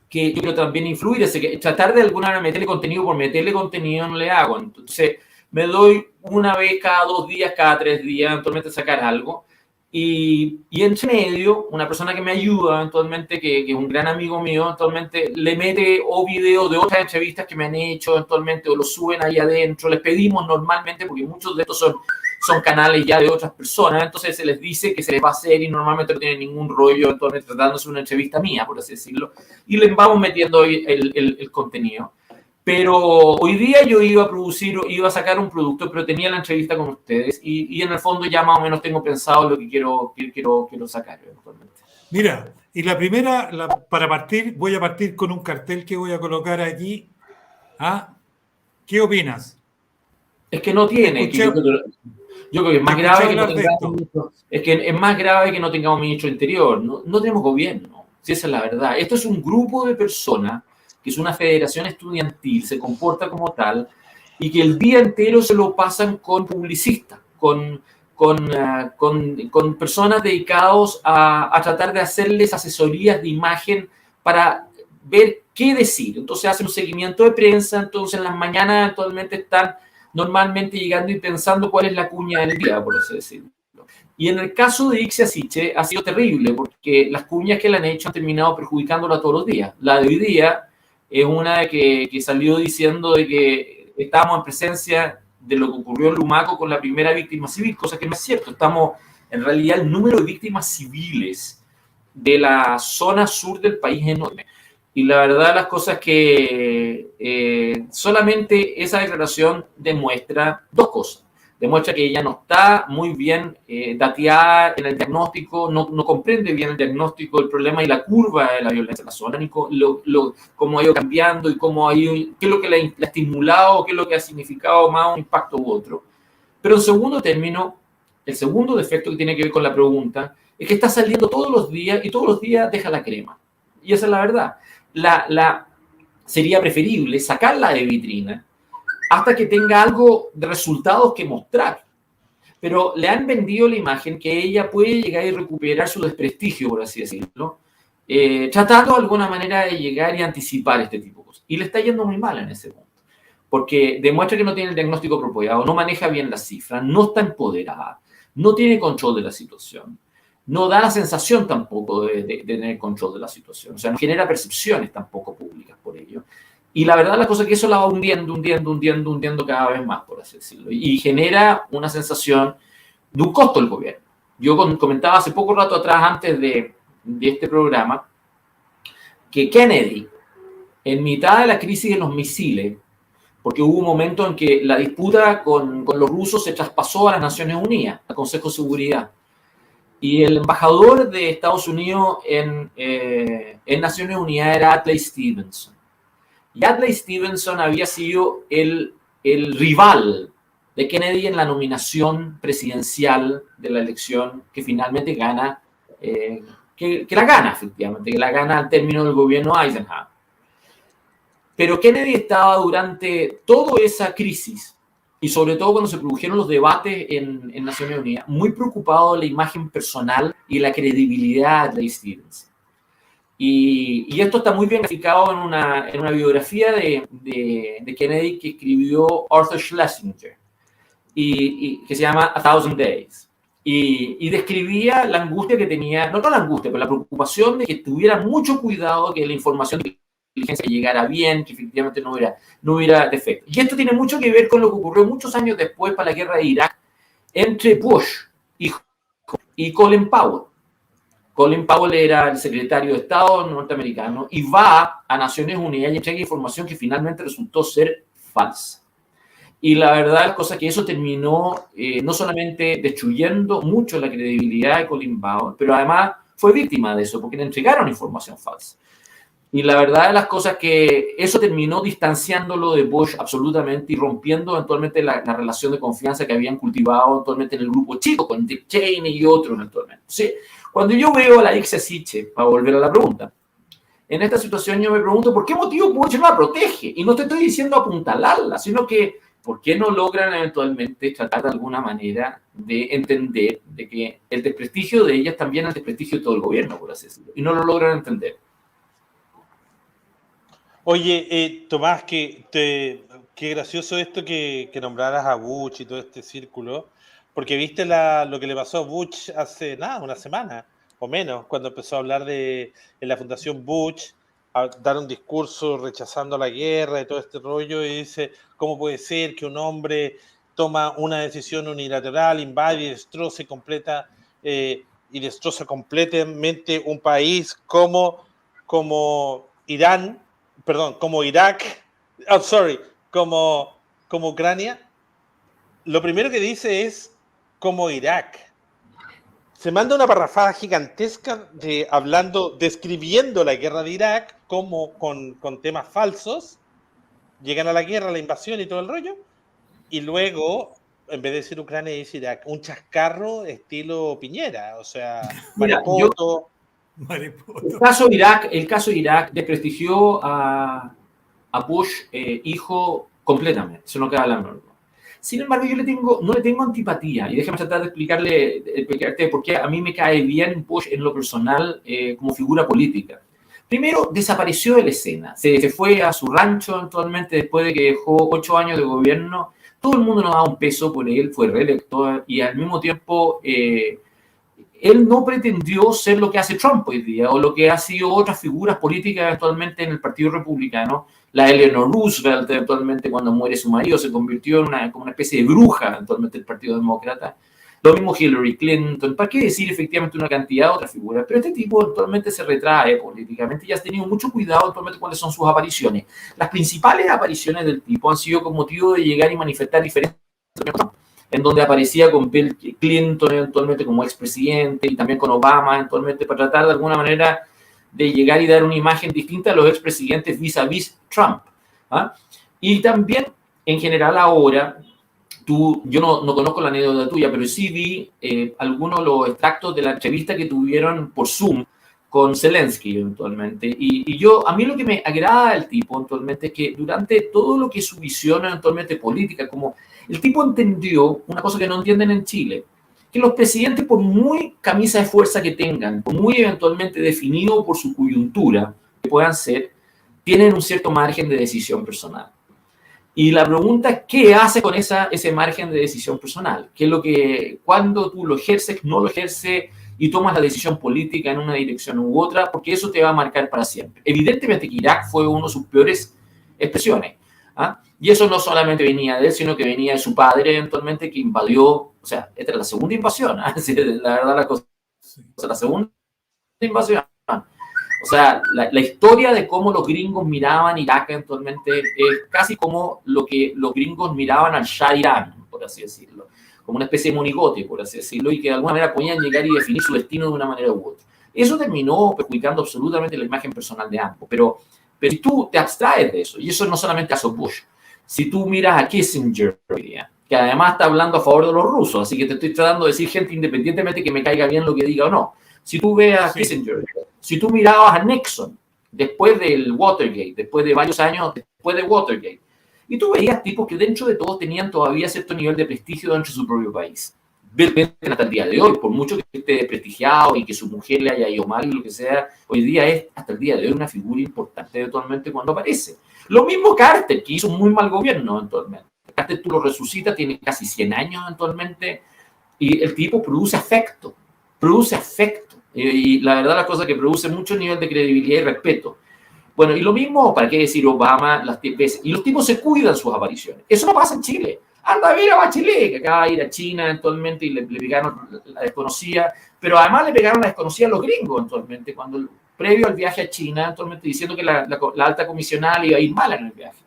que yo quiero también influir, es que tratar de alguna manera meterle contenido por meterle contenido no le hago. Entonces, me doy una vez cada 2 días, cada 3 días, eventualmente sacar algo. Y entre medio, una persona que me ayuda eventualmente, que es un gran amigo mío, eventualmente le mete o videos de otras entrevistas que me han hecho eventualmente o lo suben ahí adentro. Les pedimos normalmente, porque muchos de estos son canales ya de otras personas, entonces se les dice que se les va a hacer y normalmente no tienen ningún rollo, eventualmente tratándose de una entrevista mía, por así decirlo, y les vamos metiendo el contenido. Pero hoy día yo iba a sacar un producto, pero tenía la entrevista con ustedes y en el fondo ya más o menos tengo pensado lo que quiero sacar eventualmente. Mira, y la primera, para partir, voy a partir con un cartel que voy a colocar aquí. ¿Ah? ¿Qué opinas? Es que no tiene. Yo creo que es más grave que no tengamos es más grave que no tengamos ministro de Interior. No tenemos gobierno, si esa es la verdad. Esto es un grupo de personas que es una federación estudiantil, se comporta como tal, y que el día entero se lo pasan con publicistas, con personas dedicados a tratar de hacerles asesorías de imagen para ver qué decir. Entonces hacen un seguimiento de prensa, entonces en las mañanas actualmente están normalmente llegando y pensando cuál es la cuña del día, por así decirlo. Y en el caso de Ixia Siche ha sido terrible, porque las cuñas que le han hecho han terminado perjudicándola todos los días. La de hoy día es una que salió diciendo de que estábamos en presencia de lo que ocurrió en Lumaco con la primera víctima civil, cosa que no es cierto. Estamos, en realidad, el número de víctimas civiles de la zona sur del país es enorme. Y la verdad, las cosas que solamente esa declaración demuestra dos cosas. Demuestra que ella no está muy bien dateada en el diagnóstico, no comprende bien el diagnóstico del problema y la curva de la violencia en la zona, ni cómo ha ido cambiando y qué es lo que la ha estimulado, qué es lo que ha significado más un impacto u otro. Pero en segundo término, el segundo defecto que tiene que ver con la pregunta es que está saliendo todos los días y todos los días deja la crema. Y esa es la verdad. Sería preferible sacarla de vitrina hasta que tenga algo de resultados que mostrar. Pero le han vendido la imagen que ella puede llegar y recuperar su desprestigio, por así decirlo, tratando de alguna manera de llegar y anticipar este tipo de cosas. Y le está yendo muy mal en ese punto, porque demuestra que no tiene el diagnóstico apropiado, no maneja bien las cifras, no está empoderada, no tiene control de la situación. No da la sensación tampoco de tener control de la situación. O sea, no genera percepciones tampoco públicas por ello. Y la verdad, la cosa es que eso la va hundiendo cada vez más, por así decirlo. Y genera una sensación de un costo del gobierno. Yo comentaba hace poco rato atrás, antes de este programa, que Kennedy, en mitad de la crisis de los misiles, porque hubo un momento en que la disputa con los rusos se traspasó a las Naciones Unidas, al Consejo de Seguridad. Y el embajador de Estados Unidos en Naciones Unidas era Adlai Stevenson. Y Adlai Stevenson había sido el rival de Kennedy en la nominación presidencial de la elección que finalmente gana, que la gana efectivamente, que la gana al término del gobierno Eisenhower. Pero Kennedy estaba durante toda esa crisis, y sobre todo cuando se produjeron los debates en Naciones Unidas, muy preocupado de la imagen personal y la credibilidad de Stevens. Y esto está muy bien explicado en una biografía de Kennedy que escribió Arthur Schlesinger. y que se llama A Thousand Days. Y describía la angustia que tenía, no la angustia, pero la preocupación de que tuviera mucho cuidado que la información de inteligencia llegara bien, que efectivamente no hubiera defecto. Y esto tiene mucho que ver con lo que ocurrió muchos años después para la guerra de Irak entre Bush y Colin Powell. Colin Powell era el secretario de Estado norteamericano y va a Naciones Unidas y entrega información que finalmente resultó ser falsa. Y la verdad es cosa que eso terminó no solamente destruyendo mucho la credibilidad de Colin Powell, pero además fue víctima de eso porque le entregaron información falsa. Y la verdad de las cosas que eso terminó distanciándolo de Bush absolutamente y rompiendo eventualmente la relación de confianza que habían cultivado eventualmente en el grupo chico con Dick Cheney y otros eventualmente. ¿Sí? Cuando yo veo a la Ixia Siche, para volver a la pregunta, en esta situación yo me pregunto por qué motivo Bush no la protege. Y no te estoy diciendo apuntalarla, sino que por qué no logran eventualmente tratar de alguna manera de entender de que el desprestigio de ella es también el desprestigio de todo el gobierno, por así decirlo. Y no lo logran entender. Oye, Tomás, qué gracioso esto que nombraras a Bush y todo este círculo, porque viste lo que le pasó a Bush hace una semana o menos, cuando empezó a hablar en la Fundación Bush, a dar un discurso rechazando la guerra y todo este rollo, y dice, ¿cómo puede ser que un hombre toma una decisión unilateral, invade y destroza completamente un país como Irán, perdón, como Irak, como Ucrania? Lo primero que dice es como Irak. Se manda una parrafada gigantesca describiendo la guerra de Irak como con temas falsos. Llegan a la guerra, la invasión y todo el rollo. Y luego, en vez de decir Ucrania, dice Irak. Un chascarro estilo Piñera. O sea, Maripoto. El caso Irak desprestigió a Bush, hijo, completamente. Eso no queda la menor. Sin embargo, yo no le tengo antipatía. Y déjame tratar de explicarte por qué a mí me cae bien Bush en lo personal como figura política. Primero, desapareció de la escena. Se fue a su rancho eventualmente después de que dejó 8 años de gobierno. Todo el mundo nos daba un peso por él, fue reelecto y al mismo tiempo él no pretendió ser lo que hace Trump hoy día o lo que ha sido otras figuras políticas eventualmente en el Partido Republicano. La Eleanor Roosevelt eventualmente cuando muere su marido se convirtió como una especie de bruja eventualmente del Partido Demócrata. Lo mismo Hillary Clinton, ¿para qué decir efectivamente una cantidad de otras figuras? Pero este tipo actualmente se retrae políticamente y has tenido mucho cuidado actualmente cuáles son sus apariciones. Las principales apariciones del tipo han sido con motivo de llegar y manifestar diferencias en donde aparecía con Bill Clinton eventualmente como expresidente y también con Obama eventualmente para tratar de alguna manera de llegar y dar una imagen distinta a los expresidentes vis-a-vis Trump. ¿Ah? Y también, en general ahora, yo no conozco la anécdota tuya, pero sí vi algunos de los extractos de la entrevista que tuvieron por Zoom con Zelensky eventualmente. Y a mí lo que me agrada del tipo eventualmente es que durante todo lo que es su visión eventualmente política, como el tipo entendió una cosa que no entienden en Chile, que los presidentes, por muy camisa de fuerza que tengan, por muy eventualmente definido por su coyuntura que puedan ser, tienen un cierto margen de decisión personal. Y la pregunta es, ¿qué hace con ese margen de decisión personal? ¿Qué es lo que, cuando tú lo ejerces, no lo ejerces y tomas la decisión política en una dirección u otra? Porque eso te va a marcar para siempre. Evidentemente que Irak fue una de sus peores expresiones. ¿Ah? Y eso no solamente venía de él, sino que venía de su padre eventualmente que invadió, o sea, esta es la segunda invasión, ¿eh? La verdad la cosa, o sea, la segunda invasión. O sea, la historia de cómo los gringos miraban Irak eventualmente es casi como lo que los gringos miraban al Shah Irán, por así decirlo, como una especie de monigote, por así decirlo, y que de alguna manera podían llegar y definir su destino de una manera u otra. Eso terminó perjudicando absolutamente la imagen personal de ambos, pero si tú te abstraes de eso, y eso no solamente caso Bush, si tú miras a Kissinger hoy día, que además está hablando a favor de los rusos, así que te estoy tratando de decir gente independientemente que me caiga bien lo que diga o no. Si tú ves a Kissinger, si tú mirabas a Nixon después del Watergate, después de varios años después de Watergate, y tú veías tipos que dentro de todo tenían todavía cierto nivel de prestigio dentro de su propio país. Bill Clinton hasta el día de hoy, por mucho que esté desprestigiado y que su mujer le haya ido mal y lo que sea, hoy día es hasta el día de hoy una figura importante eventualmente cuando aparece. Lo mismo Carter, que hizo un muy mal gobierno eventualmente. Carter martes tú lo resucitas, tiene casi 100 años actualmente, y el tipo produce afecto. Y la verdad la cosa que produce mucho nivel de credibilidad y respeto. Bueno, y lo mismo, ¿para qué decir Obama las veces? Y los tipos se cuidan sus apariciones. Eso no pasa en Chile. Anda a ver a Bachelet, que acaba de ir a China eventualmente y le pegaron la desconocida, pero además le pegaron la desconocida a los gringos eventualmente, previo al viaje a China, eventualmente diciendo que la alta comisionada le iba a ir mal en el viaje.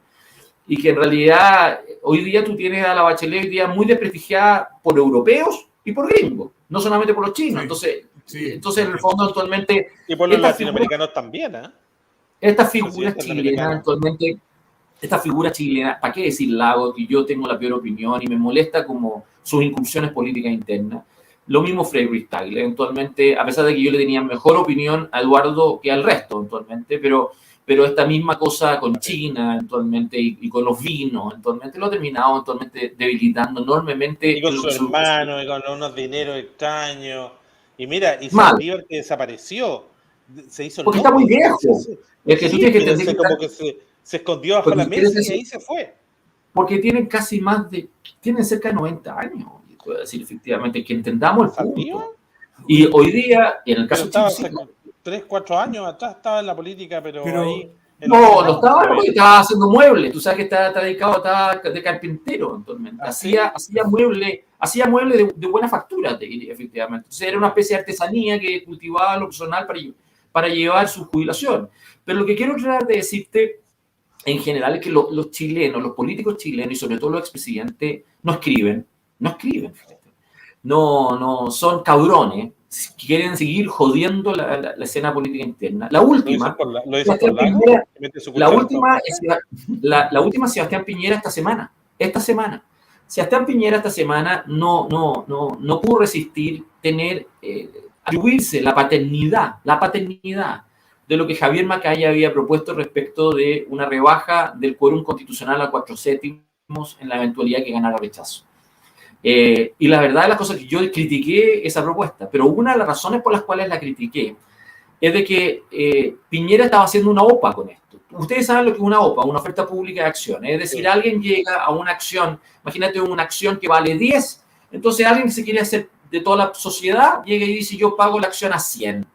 Y que en realidad hoy día tú tienes a la Bachelet hoy día muy desprestigiada por europeos y por gringos, no solamente por los chinos. Entonces en el fondo actualmente... Y por los latinoamericanos también, ¿eh? Esta figura chilena actualmente, ¿para qué decir Lago? Que yo tengo la peor opinión y me molesta como sus incursiones políticas internas. Lo mismo Frederick Tagle, eventualmente, a pesar de que yo le tenía mejor opinión a Eduardo que al resto, eventualmente, pero esta misma cosa con China, eventualmente, y con los vinos, eventualmente, lo ha terminado, eventualmente, debilitando enormemente. Y con su hermano, y con unos dineros extraños. Y mira, y Saldívar que desapareció, se hizo porque loco, está muy viejo. Es que tú tienes que entender que como que se escondió bajo la mesa y ahí se fue. Porque tienen tienen cerca de 90 años. Puedo decir efectivamente que entendamos el punto. Y hoy día, en el caso de Chile, 3, 4 años atrás estaba en la política, pero ahí... No estaba, porque estaba haciendo muebles. Tú sabes que está dedicado, estaba de carpintero, actualmente. Hacía muebles de buena factura, te diría, efectivamente. Entonces era una especie de artesanía que cultivaba lo personal para llevar su jubilación. Pero lo que quiero tratar de decirte en general es que los chilenos, los políticos chilenos y sobre todo los expresidentes no escriben, fíjate. No son cabrones, quieren seguir jodiendo la escena política interna. La última, Sebastián Piñera esta semana. Sebastián Piñera esta semana no pudo resistir atribuirse la paternidad de lo que Javier Macaya había propuesto respecto de una rebaja del quórum constitucional a 4/7 en la eventualidad que ganara rechazo. Y la verdad de las cosas que yo critiqué esa propuesta, pero una de las razones por las cuales la critiqué es de que Piñera estaba haciendo una OPA con esto. Ustedes saben lo que es una OPA, una oferta pública de acciones. Es decir, alguien llega a una acción, imagínate una acción que vale 10, entonces alguien que se quiere hacer de toda la sociedad llega y dice yo pago la acción a 100,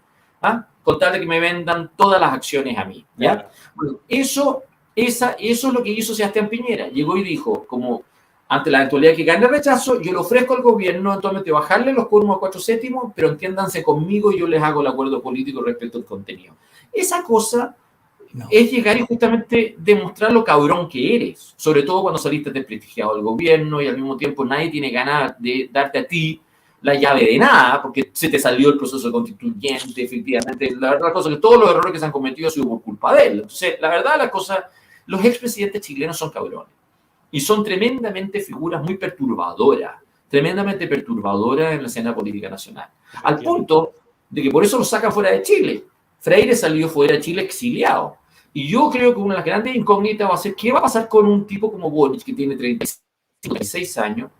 con tal de que me vendan todas las acciones a mí. ¿Ya? Bueno, eso es lo que hizo Sebastián Piñera. Llegó y dijo, como ante la eventualidad que gane rechazo, yo le ofrezco al gobierno eventualmente bajarle los quórums a 4/7, pero entiéndanse conmigo y yo les hago el acuerdo político respecto al contenido. Esa cosa es llegar y justamente demostrar lo cabrón que eres, sobre todo cuando saliste desprestigiado del gobierno y al mismo tiempo nadie tiene ganas de darte a ti la llave de nada, porque se te salió el proceso constituyente, efectivamente. La verdad, la cosa es que todos los errores que se han cometido han sido por culpa de él. Entonces, la verdad, la cosa, los expresidentes chilenos son cabrones. Y son tremendamente figuras muy perturbadoras en la escena política nacional. Al punto de que por eso lo sacan fuera de Chile. Freire salió fuera de Chile exiliado. Y yo creo que una de las grandes incógnitas va a ser qué va a pasar con un tipo como Boric, que tiene 36 años,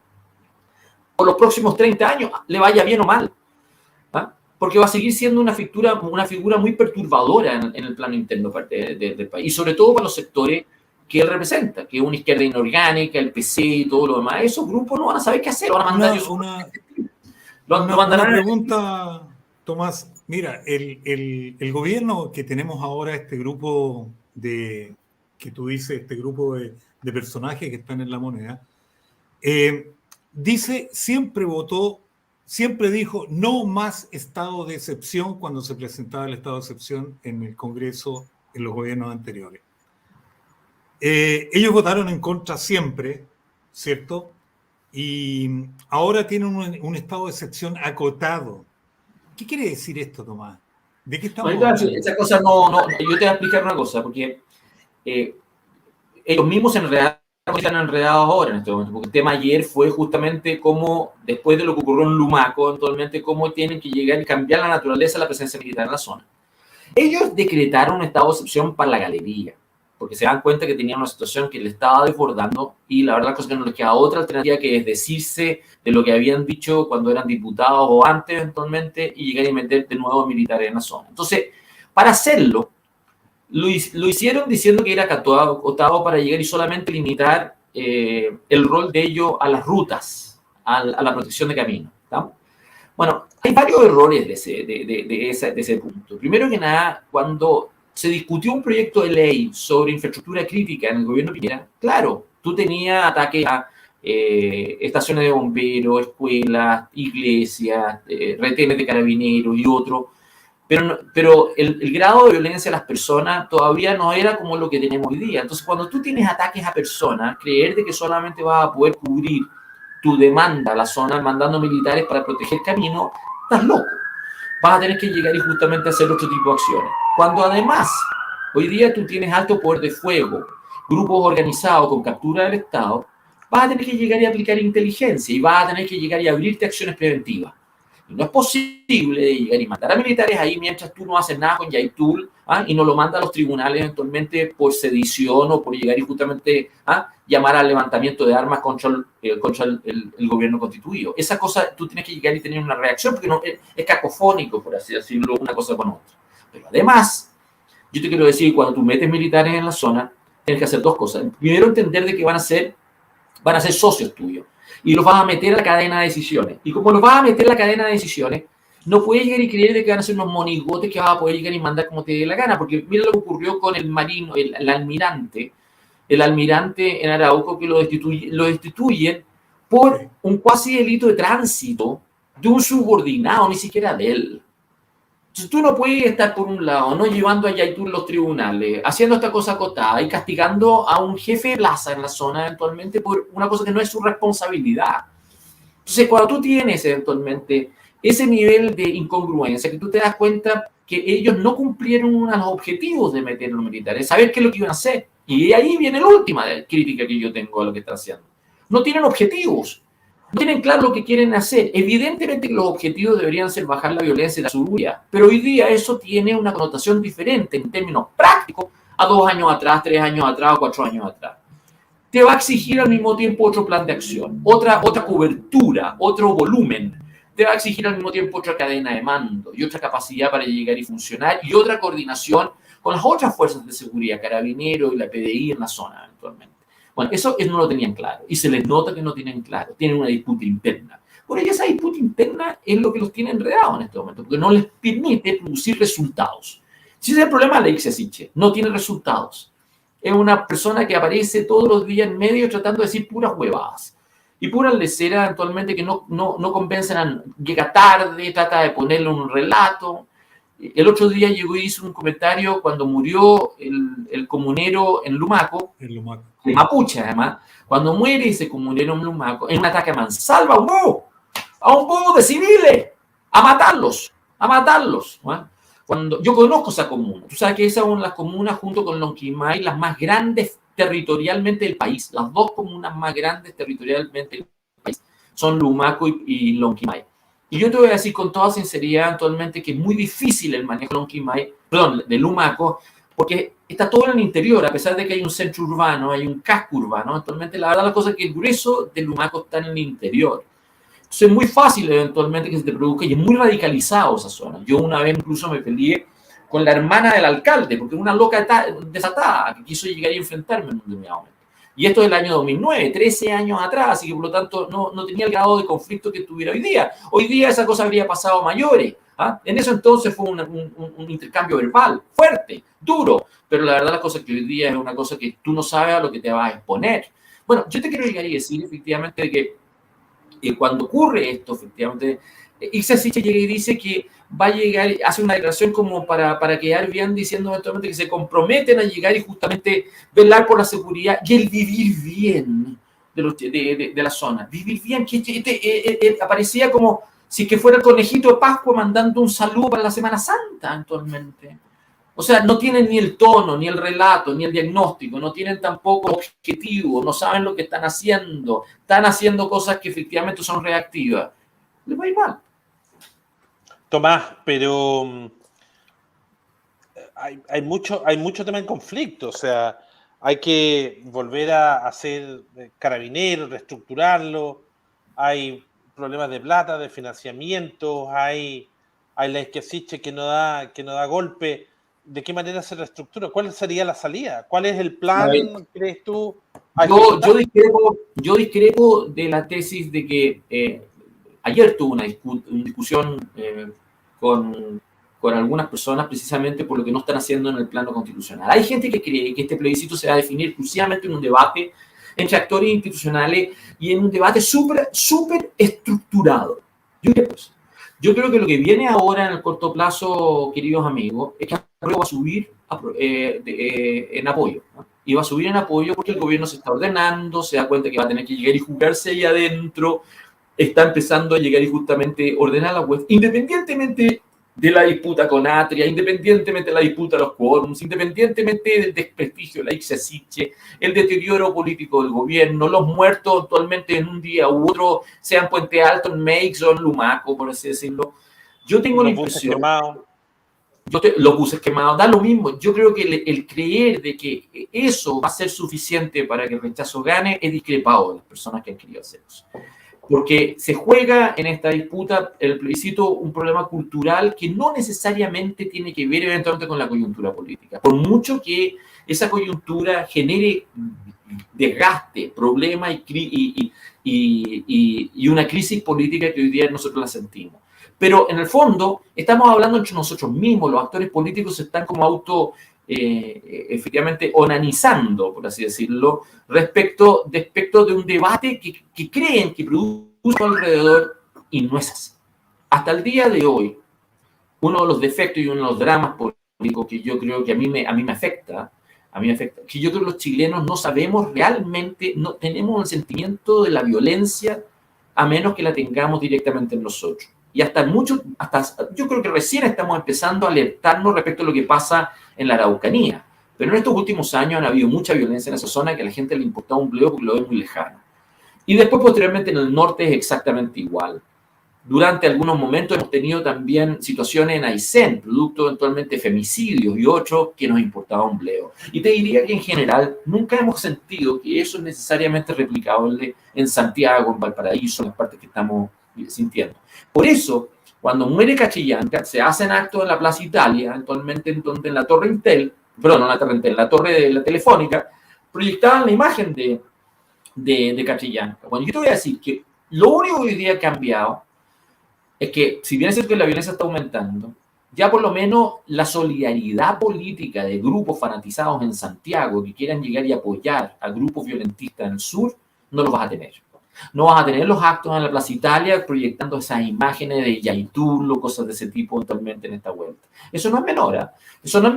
por los próximos 30 años, le vaya bien o mal. Porque va a seguir siendo una figura muy perturbadora en el plano interno del país. Y sobre todo para los sectores que él representa, que es una izquierda inorgánica, el PC y todo lo demás. Esos grupos no van a saber qué hacer, van a mandar una pregunta, Tomás. Mira, el gobierno que tenemos ahora, este grupo que tú dices, este grupo de personajes que están en la moneda, siempre dijo no más estado de excepción cuando se presentaba el estado de excepción en el Congreso en los gobiernos anteriores. Ellos votaron en contra siempre, ¿cierto? Y ahora tienen un estado de excepción acotado. ¿Qué quiere decir esto, Tomás? ¿De qué estamos hablando? Esa cosa yo te voy a explicar una cosa, porque ellos mismos están enredados ahora en este momento, porque el tema ayer fue justamente cómo, después de lo que ocurrió en Lumaco, actualmente, cómo tienen que llegar y cambiar la naturaleza de la presencia militar en la zona. Ellos decretaron un estado de excepción para la galería, porque se dan cuenta que tenían una situación que le estaba desbordando y la verdad es que no les queda otra alternativa que desdecirse de lo que habían dicho cuando eran diputados o antes eventualmente y llegar y meter de nuevo militares en la zona. Entonces, para hacerlo, lo hicieron diciendo que era acotado para llegar y solamente limitar el rol de ellos a las rutas, a la protección de caminos. ¿Tá? Bueno, hay varios errores de ese punto. Primero que nada, cuando se discutió un proyecto de ley sobre infraestructura crítica en el gobierno de Piñera, claro, tú tenías ataques a estaciones de bomberos, escuelas, iglesias, retenes de carabineros y otros, pero el grado de violencia a las personas todavía no era como lo que tenemos hoy día. Entonces, cuando tú tienes ataques a personas, creer de que solamente vas a poder cubrir tu demanda a la zona mandando militares para proteger caminos, estás loco. Vas a tener que llegar y justamente hacer otro tipo de acciones. Cuando además, hoy día tú tienes alto poder de fuego, grupos organizados con captura del Estado, vas a tener que llegar y aplicar inteligencia y vas a tener que llegar y abrirte acciones preventivas. Y no es posible llegar y mandar a militares ahí mientras tú no haces nada con Yaitul y no lo manda a los tribunales eventualmente por sedición o por llegar y justamente llamar al levantamiento de armas contra el gobierno constituido. Esa cosa tú tienes que llegar y tener una reacción porque no, es cacofónico, por así decirlo, una cosa con otra. Pero además, yo te quiero decir, cuando tú metes militares en la zona, tienes que hacer dos cosas. Primero, entender de que van a ser socios tuyos. Y los vas a meter a la cadena de decisiones. Y como los vas a meter a la cadena de decisiones, no puedes llegar y creer de que van a ser unos monigotes que vas a poder llegar y mandar como te dé la gana. Porque mira lo que ocurrió con el marino, el almirante en Arauco, que lo destituyen por un cuasi delito de tránsito de un subordinado, ni siquiera de él. Entonces tú no puedes estar por un lado, no llevando a Yaitul los tribunales, haciendo esta cosa acotada y castigando a un jefe de plaza en la zona eventualmente por una cosa que no es su responsabilidad. Entonces cuando tú tienes eventualmente ese nivel de incongruencia, que tú te das cuenta que ellos no cumplieron los objetivos de meter a los militares, saber qué es lo que iban a hacer. Y ahí viene la última crítica que yo tengo a lo que están haciendo. No tienen objetivos. No tienen claro lo que quieren hacer. Evidentemente los objetivos deberían ser bajar la violencia y la seguridad, pero hoy día eso tiene una connotación diferente en términos prácticos a 2 años atrás, 3 años atrás o 4 años atrás. Te va a exigir al mismo tiempo otro plan de acción, otra cobertura, otro volumen. Te va a exigir al mismo tiempo otra cadena de mando y otra capacidad para llegar y funcionar y otra coordinación con las otras fuerzas de seguridad, Carabineros y la PDI en la zona eventualmente. Bueno, eso no lo tenían claro y se les nota que no tienen claro, tienen una disputa interna. Por ello, esa disputa interna es lo que los tiene enredados en este momento, porque no les permite producir resultados. Si ese es el problema de Ixia Siche, no tiene resultados. Es una persona que aparece todos los días en medio tratando de decir puras huevadas. Y pura lecera eventualmente que no convencen, llega tarde, trata de ponerle un relato. El otro día llegó y hizo un comentario cuando murió el comunero en Lumaco, de Mapuche además, cuando muere ese comunero en Lumaco, en un ataque a mansalva a un poco de civiles, a matarlos. ¿No? Cuando yo conozco esa comuna, tú sabes que esa es una de las comunas junto con Lonquimay, las más grandes territorialmente del país, las dos comunas más grandes territorialmente del país son Lumaco y Lonquimay. Y yo te voy a decir con toda sinceridad actualmente que es muy difícil el manejo de Lumaco, porque está todo en el interior, a pesar de que hay un centro urbano, hay un casco urbano. Actualmente la verdad la cosa es que el grueso de Lumaco está en el interior. Entonces es muy fácil eventualmente que se te produzca y es muy radicalizado esa zona. Yo una vez incluso me peleé con la hermana del alcalde, porque es una loca desatada que quiso llegar y enfrentarme en un determinado momento. Y esto es del año 2009, 13 años atrás, así que por lo tanto no tenía el grado de conflicto que tuviera hoy día. Hoy día esa cosa habría pasado a mayores. En eso entonces fue un intercambio verbal fuerte, duro, pero la verdad la cosa es que hoy día es una cosa que tú no sabes a lo que te vas a exponer. Bueno, yo te quiero llegar y decir efectivamente que cuando ocurre esto, efectivamente, Ixia Siche llega y dice que va a llegar, hace una declaración como para quedar bien, diciendo eventualmente que se comprometen a llegar y justamente velar por la seguridad y el vivir bien de la zona. Vivir bien, que aparecía como si que fuera el conejito de Pascua mandando un saludo para la Semana Santa actualmente. O sea, no tienen ni el tono, ni el relato, ni el diagnóstico, no tienen tampoco objetivo, no saben lo que están haciendo cosas que efectivamente son reactivas. Les va a ir mal. Tomás, pero hay mucho tema en conflicto, o sea, hay que volver a hacer Carabineros, reestructurarlo, hay problemas de plata, de financiamiento, hay la Ixia Siche que no da golpe. ¿De qué manera se reestructura? ¿Cuál sería la salida? ¿Cuál es el plan, crees tú, Yo discrepo de la tesis de que ayer tuve una discusión con algunas personas precisamente por lo que no están haciendo en el plano constitucional. Hay gente que cree que este plebiscito se va a definir exclusivamente en un debate entre actores institucionales y en un debate súper estructurado. Yo creo que lo que viene ahora en el corto plazo, queridos amigos, es que Apruebo va a subir en apoyo, ¿no? Y va a subir en apoyo porque el gobierno se está ordenando, se da cuenta que va a tener que llegar y jugarse ahí adentro, está empezando a llegar y justamente ordenar la web, independientemente de la disputa con Atria, independientemente de la disputa de los quórums, independientemente del desprestigio de la ICSICHE, el deterioro político del gobierno, los muertos actualmente en un día u otro, sean Puente Alto, en Meix o en Lumaco, por así decirlo. Yo tengo la impresión... Los buses quemados, da lo mismo. Yo creo que el creer de que eso va a ser suficiente para que el rechazo gane es discrepado de las personas que han querido hacer eso. Porque se juega en esta disputa, el plebiscito, un problema cultural que no necesariamente tiene que ver eventualmente con la coyuntura política. Por mucho que esa coyuntura genere desgaste, problema y una crisis política que hoy día nosotros la sentimos. Pero en el fondo estamos hablando entre nosotros mismos, los actores políticos se están como efectivamente onanizando, por así decirlo, respecto de un debate que creen que produce alrededor y no es así. Hasta el día de hoy, uno de los defectos y uno de los dramas políticos que yo creo que a mí me afecta, que yo creo que los chilenos no sabemos realmente, no tenemos el sentimiento de la violencia a menos que la tengamos directamente en nosotros. Y yo creo que recién estamos empezando a alertarnos respecto a lo que pasa en la Araucanía. Pero en estos últimos años han habido mucha violencia en esa zona que a la gente le importaba un bledo porque lo ve muy lejano. Y después, posteriormente, en el norte es exactamente igual. Durante algunos momentos hemos tenido también situaciones en Aysén, producto eventualmente de femicidios y otros que nos importaba un bledo. Y te diría que en general nunca hemos sentido que eso es necesariamente replicable en Santiago, en Valparaíso, en las partes que estamos sintiendo. Por eso, cuando muere Cachillanca, se hacen actos en la Plaza Italia, actualmente en la Torre Intel, perdón, no la Torre Intel, la Torre de la Telefónica, proyectaban la imagen de Cachillanca. Bueno, yo te voy a decir que lo único que hoy día ha cambiado es que, si bien es cierto que la violencia está aumentando, ya por lo menos la solidaridad política de grupos fanatizados en Santiago que quieran llegar y apoyar a grupos violentistas en el sur, no los vas a tener. No vas a tener los actos en la Plaza Italia proyectando esas imágenes de Yaitul o cosas de ese tipo actualmente en esta vuelta. Eso no es menor, ¿eh? Eso no es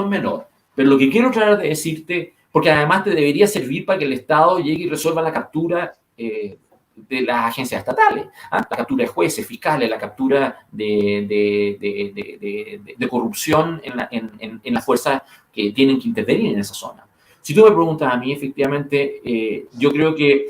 menor. Pero lo que quiero tratar de decirte, porque además te debería servir para que el Estado llegue y resuelva la captura de las agencias estatales, ¿eh? La captura de jueces, fiscales, la captura de corrupción en las fuerzas que tienen que intervenir en esa zona. Si tú me preguntas a mí, efectivamente, yo creo que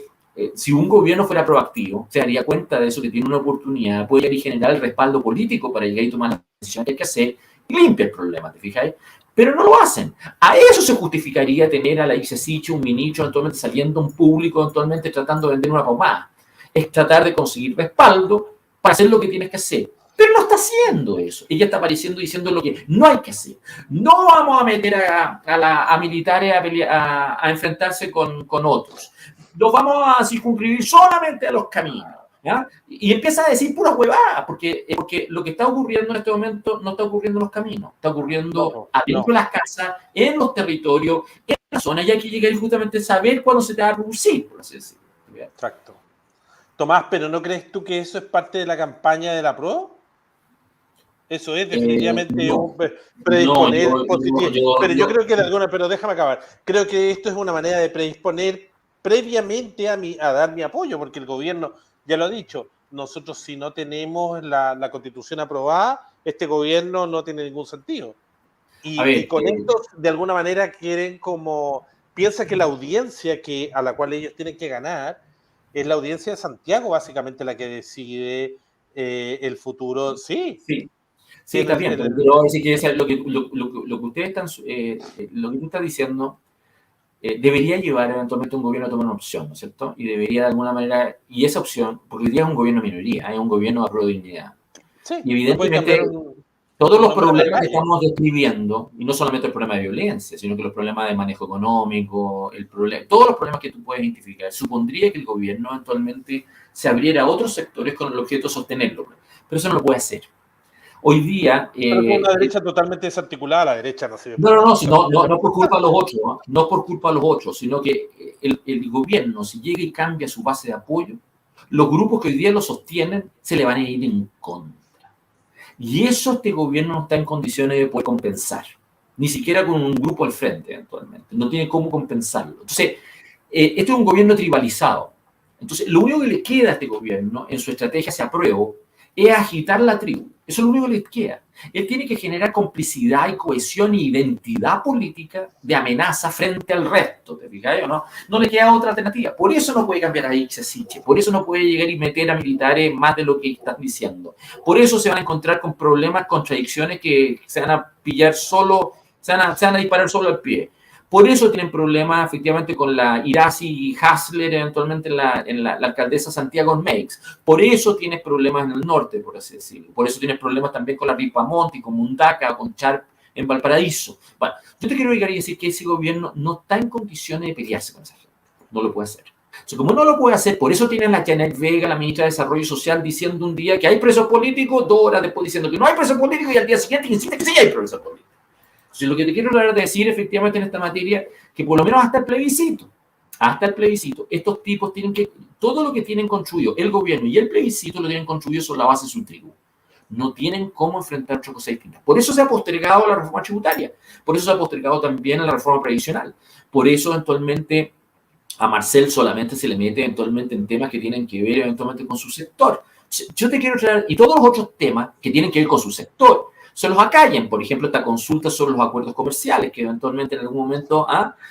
si un gobierno fuera proactivo, se daría cuenta de eso, que tiene una oportunidad, puede llegar y generar el respaldo político para llegar y tomar las decisiones que hay que hacer y limpia el problema, ¿te fijáis? Pero no lo hacen. A eso se justificaría tener a la ICSICHE, un ministro, actualmente saliendo un público, actualmente tratando de vender una pomada. Es tratar de conseguir respaldo para hacer lo que tienes que hacer. Pero no está haciendo eso. Ella está apareciendo diciendo lo que no hay que hacer. No vamos a meter a militares a enfrentarse con otros. Los vamos a circunscribir solamente a los caminos, ¿ya? Y empieza a decir pura huevada, porque lo que está ocurriendo en este momento no está ocurriendo en los caminos, está ocurriendo adentro de las casas, en los territorios, en la zona, y hay que llegar y justamente saber cuándo se te va a producir, por así decirlo. Exacto. Tomás, ¿pero no crees tú que eso es parte de la campaña de la PRO? Eso es definitivamente un predisponer positivo. Pero yo creo que de alguna, pero déjame acabar. Creo que esto es una manera de predisponer previamente a dar mi apoyo, porque el gobierno ya lo ha dicho, nosotros si no tenemos la Constitución aprobada, este gobierno no tiene ningún sentido. Y con esto, de alguna manera, piensa que la audiencia a la cual ellos tienen que ganar es la audiencia de Santiago, básicamente la que decide el futuro. Sí, está bien, pero decir que lo que ustedes están, lo que tú estás diciendo debería llevar eventualmente un gobierno a tomar una opción, ¿no es cierto? Y debería de alguna manera, y esa opción, porque hoy día es un gobierno minoría, es un gobierno a pro dignidad. Sí, y evidentemente Todos los problemas que estamos describiendo, y no solamente el problema de violencia, sino que los problemas de manejo económico, todos los problemas que tú puedes identificar, supondría que el gobierno eventualmente se abriera a otros sectores con el objeto de sostenerlo. Pero eso no lo puede hacer. Hoy día... Pero con una derecha totalmente desarticulada, la derecha no sirve. No por culpa de los otros, ¿no? No por culpa de los otros, sino que el gobierno, si llega y cambia su base de apoyo, los grupos que hoy día lo sostienen se le van a ir en contra. Y eso este gobierno no está en condiciones de poder compensar, ni siquiera con un grupo al frente eventualmente, no tiene cómo compensarlo. Entonces, este es un gobierno tribalizado. Entonces, lo único que le queda a este gobierno en su estrategia hacia apruebo es agitar la tribu. Eso es lo único que le queda. Él tiene que generar complicidad y cohesión y identidad política de amenaza frente al resto, ¿te fijas? No le queda otra alternativa. Por eso no puede cambiar a Ixasiche, por eso no puede llegar y meter a militares más de lo que están diciendo. Por eso se van a encontrar con problemas, contradicciones que se van a pillar solo, se van a disparar solo al pie. Por eso tienen problemas, efectivamente, con la Irasi y Hasler, eventualmente en la alcaldesa Santiago Meix. Por eso tienes problemas en el norte, por así decirlo. Por eso tienes problemas también con la Ripamonti, con Mundaca, con Charp en Valparaíso. Bueno, yo te quiero llegar y decir que ese gobierno no está en condiciones de pelearse con esa gente. No lo puede hacer. Entonces, como no lo puede hacer, por eso tienen a Janet Vega, la ministra de Desarrollo Social, diciendo un día que hay presos políticos, 2 horas después diciendo que no hay presos políticos, y al día siguiente insiste que sí hay presos políticos. Entonces, lo que te quiero hablar de decir efectivamente en esta materia, que por lo menos hasta el plebiscito, estos tipos tienen que, todo lo que tienen construido el gobierno y el plebiscito lo tienen construido sobre la base de su tribu. No tienen cómo enfrentar otra cosa distinta. Por eso se ha postergado la reforma tributaria, por eso se ha postergado también la reforma previsional, por eso eventualmente a Marcel solamente se le mete eventualmente en temas que tienen que ver eventualmente con su sector. Yo te quiero traer, y todos los otros temas que tienen que ver con su sector, se los acallan. Por ejemplo, esta consulta sobre los acuerdos comerciales, que eventualmente en algún momento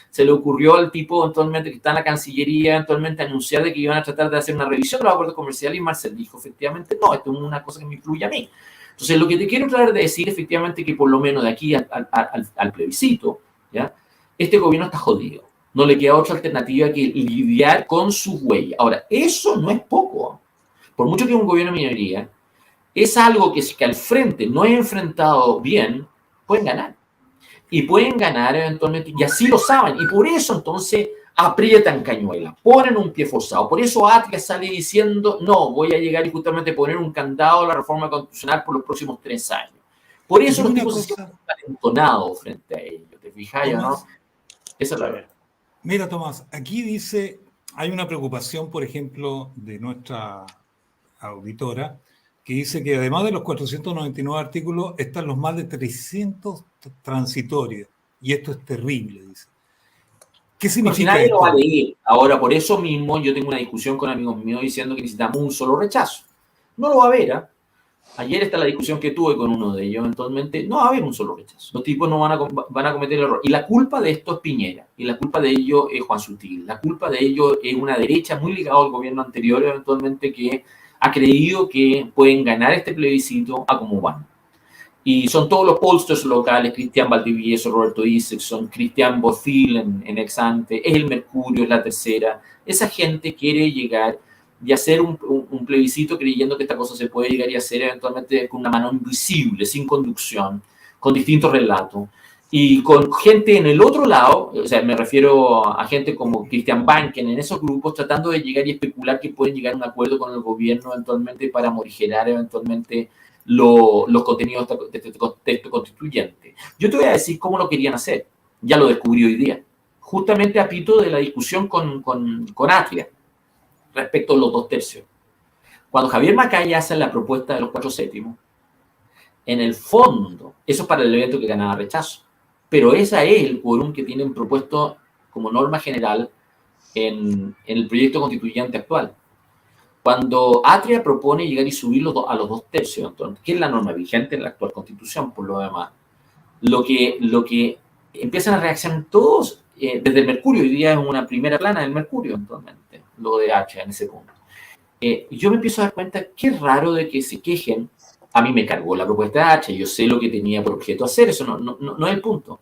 se le ocurrió al tipo eventualmente que está en la Cancillería eventualmente anunciar de que iban a tratar de hacer una revisión de los acuerdos comerciales, y Marcel dijo efectivamente no, esto es una cosa que me incluye a mí. Entonces, lo que te quiero tratar de decir efectivamente que por lo menos de aquí al plebiscito, ¿ya? Este gobierno está jodido. No le queda otra alternativa que lidiar con su huella. Ahora, eso no es poco. Por mucho que es un gobierno de minoría, es algo que al frente no es enfrentado bien, pueden ganar. Y pueden ganar eventualmente, y así lo saben. Y por eso entonces aprietan cañuela, ponen un pie forzado. Por eso Atria sale diciendo, no, voy a llegar y justamente poner un candado a la reforma constitucional por los próximos 3 años. Por eso los tipos se sienten entonados frente a ellos. ¿Te fijas, no? Esa es la verdad. Mira, Tomás, aquí dice, hay una preocupación, por ejemplo, de nuestra auditora, que dice que además de los 499 artículos, están los más de 300 transitorios. Y esto es terrible, dice. ¿Qué significa esto? Lo va a leer. Ahora, por eso mismo, yo tengo una discusión con amigos míos diciendo que necesitamos un solo rechazo. No lo va a haber, Ayer está la discusión que tuve con uno de ellos, eventualmente no va a haber un solo rechazo. Los tipos no van a cometer el error. Y la culpa de esto es Piñera, y la culpa de ello es Juan Sutil. La culpa de ello es una derecha muy ligada al gobierno anterior, eventualmente, que ha creído que pueden ganar este plebiscito a como van. Y son todos los pollsters locales, Cristian Valdivieso, Roberto Isaacson, Cristian Bofill en Exante, es el Mercurio, es la Tercera. Esa gente quiere llegar y hacer un plebiscito creyendo que esta cosa se puede llegar y hacer eventualmente con una mano invisible, sin conducción, con distintos relatos. Y con gente en el otro lado, o sea, me refiero a gente como Christian Banken en esos grupos, tratando de llegar y especular que pueden llegar a un acuerdo con el gobierno eventualmente para morigerar eventualmente los contenidos de este texto constituyente. Yo te voy a decir cómo lo querían hacer. Ya lo descubrí hoy día. Justamente a pito de la discusión con Atria respecto a los 2/3. Cuando Javier Macaya hace la propuesta de los 4/7, en el fondo, eso es para el evento que ganaba rechazo, pero esa es el quórum que tienen propuesto como norma general en el proyecto constituyente actual. Cuando Atria propone llegar y subirlo a los 2/3, entonces, que es la norma vigente en la actual constitución, por lo demás, lo que empiezan a reaccionar todos, desde el Mercurio, hoy día es una primera plana del Mercurio, actualmente, lo de H en ese punto. Yo me empiezo a dar cuenta, qué raro de que se quejen. A mí me cargó la propuesta de H, yo sé lo que tenía por objeto hacer, eso no es el punto.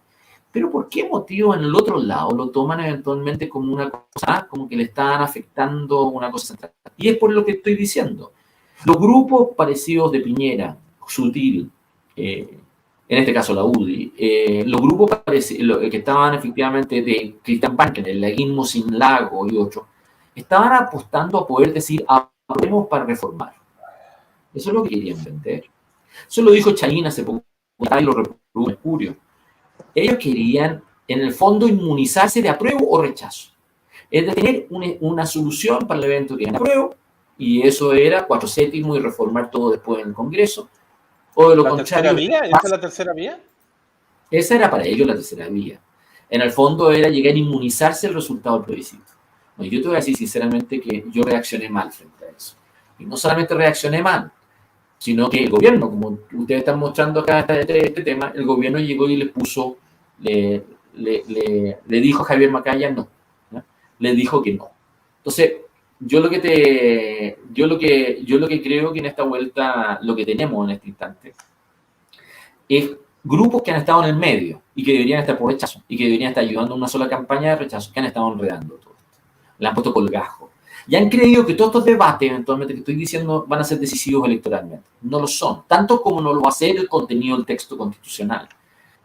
Pero ¿por qué motivo en el otro lado lo toman eventualmente como una cosa, como que le están afectando una cosa central? Y es por lo que estoy diciendo. Los grupos parecidos de Piñera, Sutil, en este caso la UDI, los grupos que estaban efectivamente de Christian Banken, el laguismo sin lago y otros, estaban apostando a poder decir, aprobemos para reformar. Eso es lo que querían vender. Eso lo dijo Chaín hace poco, y lo reprodujo Mercurio. Ellos querían, en el fondo, inmunizarse de apruebo o rechazo. Es de tener una solución para el evento que era apruebo, y eso era 4/7 y reformar todo después en el Congreso. O de lo contrario. ¿Esa es la tercera vía? Esa era para ellos la tercera vía. En el fondo era llegar a inmunizarse el resultado del plebiscito. Bueno, yo te voy a decir sinceramente que yo reaccioné mal frente a eso. Y no solamente reaccioné mal, sino que el gobierno, como ustedes están mostrando acá este tema, el gobierno llegó y le puso, le dijo a Javier Macaya no. Le dijo que no. Entonces, yo lo que creo que en esta vuelta, lo que tenemos en este instante, es grupos que han estado en el medio y que deberían estar por rechazo y que deberían estar ayudando a una sola campaña de rechazo, que han estado enredando todo esto. Le han puesto colgajo. Y han creído que todos estos debates, eventualmente, que estoy diciendo, van a ser decisivos electoralmente. No lo son. Tanto como no lo va a ser el contenido del texto constitucional.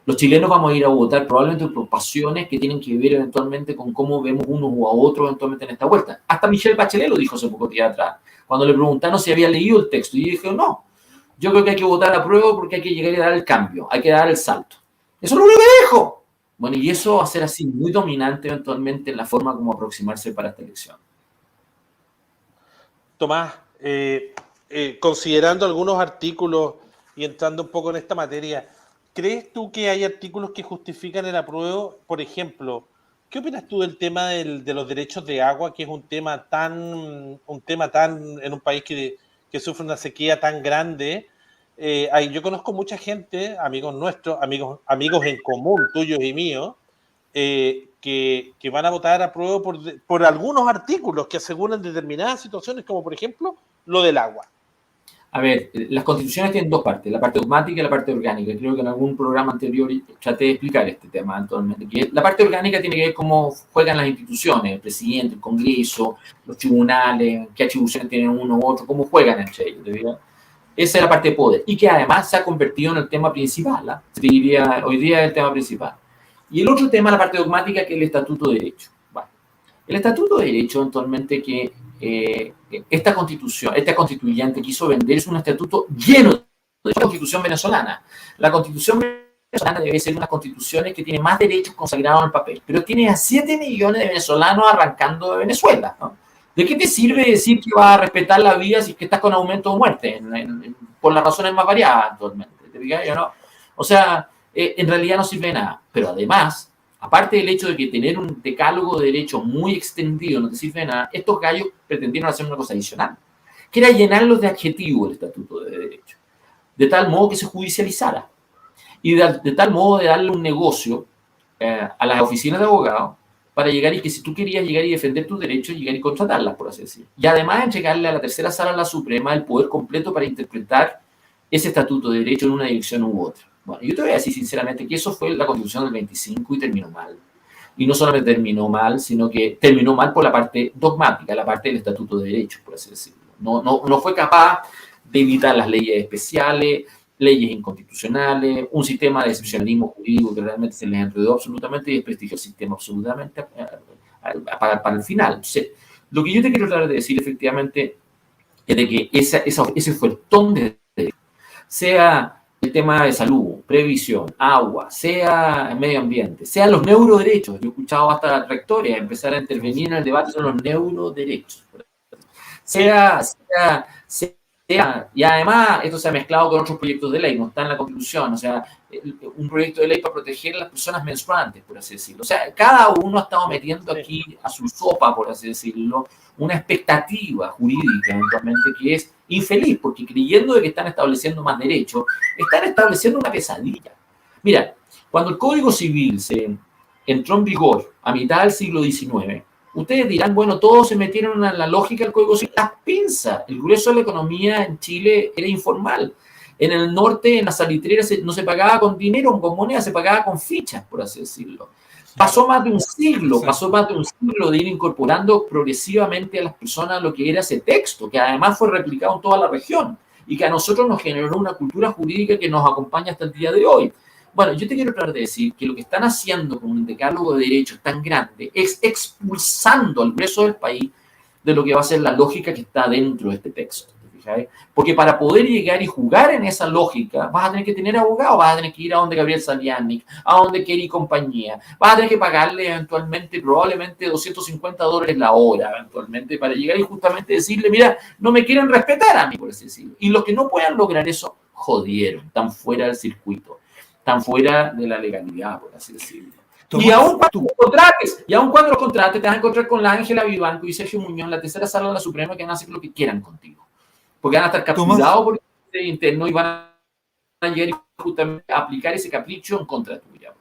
Los chilenos vamos a ir a votar probablemente por pasiones que tienen que ver eventualmente con cómo vemos unos u a otros eventualmente en esta vuelta. Hasta Michelle Bachelet lo dijo hace poco tiempo atrás, cuando le preguntaron si había leído el texto. Y yo dije, no, yo creo que hay que votar a prueba porque hay que llegar a dar el cambio, hay que dar el salto. Eso es lo único que dijo. Bueno, y eso va a ser así muy dominante eventualmente en la forma como aproximarse para esta elección. Tomás, considerando algunos artículos y entrando un poco en esta materia, ¿crees tú que hay artículos que justifican el apruebo? Por ejemplo, ¿qué opinas tú del tema de los derechos de agua, que es un tema tan en un país que sufre una sequía tan grande? Yo conozco mucha gente, amigos nuestros, amigos en común, tuyos y míos, que van a votar apruebo por algunos artículos que aseguran determinadas situaciones, como por ejemplo lo del agua. A ver, las constituciones tienen dos partes, la parte dogmática y la parte orgánica. Creo que en algún programa anterior traté de explicar este tema actualmente. Que la parte orgánica tiene que ver cómo juegan las instituciones, el presidente, el Congreso, los tribunales, qué atribuciones tienen uno u otro, cómo juegan entre ellos. ¿Verdad? Esa es la parte de poder. Y que además se ha convertido en el tema principal. ¿Eh? Hoy día es el tema principal. Y el otro tema, la parte dogmática, que es el Estatuto de Derecho. Bueno, el Estatuto de Derecho, actualmente, que esta constituyente quiso vender, es un estatuto lleno de la constitución venezolana. La constitución venezolana debe ser una constitución que tiene más derechos consagrados en el papel, pero tiene a 7 millones de venezolanos arrancando de Venezuela, ¿no? ¿De qué te sirve decir que vas a respetar la vida si es que estás con aumento o muerte? Por las razones más variadas actualmente. ¿Te fijas? ¿No? O sea, en realidad no sirve de nada. Pero además, aparte del hecho de que tener un decálogo de derechos muy extendido no te sirve de nada, estos gallos pretendieron hacer una cosa adicional, que era llenarlos de adjetivos el Estatuto de Derecho, de tal modo que se judicializara. Y de tal modo de darle un negocio a las oficinas de abogados para llegar y que si tú querías llegar y defender tus derechos, llegar y contratarlas, por así decirlo. Y además entregarle a la tercera sala, a la Suprema, el poder completo para interpretar ese Estatuto de Derecho en una dirección u otra. Bueno, yo te voy a decir sinceramente que eso fue la Constitución del 25 y terminó mal. Y no solamente terminó mal, sino que terminó mal por la parte dogmática, la parte del Estatuto de Derecho, por así decirlo. No fue capaz de evitar las leyes especiales, leyes inconstitucionales, un sistema de excepcionalismo jurídico que realmente se les enredó absolutamente y desprestigió el sistema absolutamente para el final. Entonces, lo que yo te quiero tratar de decir efectivamente es de que ese fuertón de derecho, sea el tema de salud, previsión, agua, sea el medio ambiente, sean los neuroderechos. Yo he escuchado hasta rectores empezar a intervenir en el debate sobre los neuroderechos. Y además esto se ha mezclado con otros proyectos de ley, no está en la Constitución, o sea, un proyecto de ley para proteger a las personas menstruantes, por así decirlo. O sea, cada uno ha estado metiendo aquí a su sopa, por así decirlo, una expectativa jurídica eventualmente que es infeliz, porque creyendo de que están estableciendo más derechos, están estableciendo una pesadilla. Mira, cuando el Código Civil entró en vigor a mitad del siglo XIX, ustedes dirán, bueno, todos se metieron en la lógica del Código Civil. Las pinzas, el grueso de la economía en Chile era informal. En el norte, en las salitreras, no se pagaba con dinero, con moneda, se pagaba con fichas, por así decirlo. Pasó más de un siglo de ir incorporando progresivamente a las personas lo que era ese texto, que además fue replicado en toda la región. y que a nosotros nos generó una cultura jurídica que nos acompaña hasta el día de hoy. Bueno, yo te quiero tratar de decir que lo que están haciendo con un decálogo de derechos tan grande es expulsando al resto del país de lo que va a ser la lógica que está dentro de este texto. Porque para poder llegar y jugar en esa lógica, vas a tener que tener abogado, vas a tener que ir a donde Gabriel Salianic, a donde Kerry y compañía, vas a tener que pagarle eventualmente, probablemente $250 la hora, eventualmente, para llegar y justamente decirle, mira, no me quieren respetar a mí, por así decirlo. Y los que no puedan lograr eso, jodieron, están fuera del circuito, están fuera de la legalidad, por así decirlo. Y aún cuando los contrates, te vas a encontrar con la Ángela Vivanco y Sergio Muñoz, la tercera sala de la Suprema, que van a hacer lo que quieran contigo. Porque van a estar capturados por el interno y van a llegar justamente a aplicar ese capricho en contra tuya.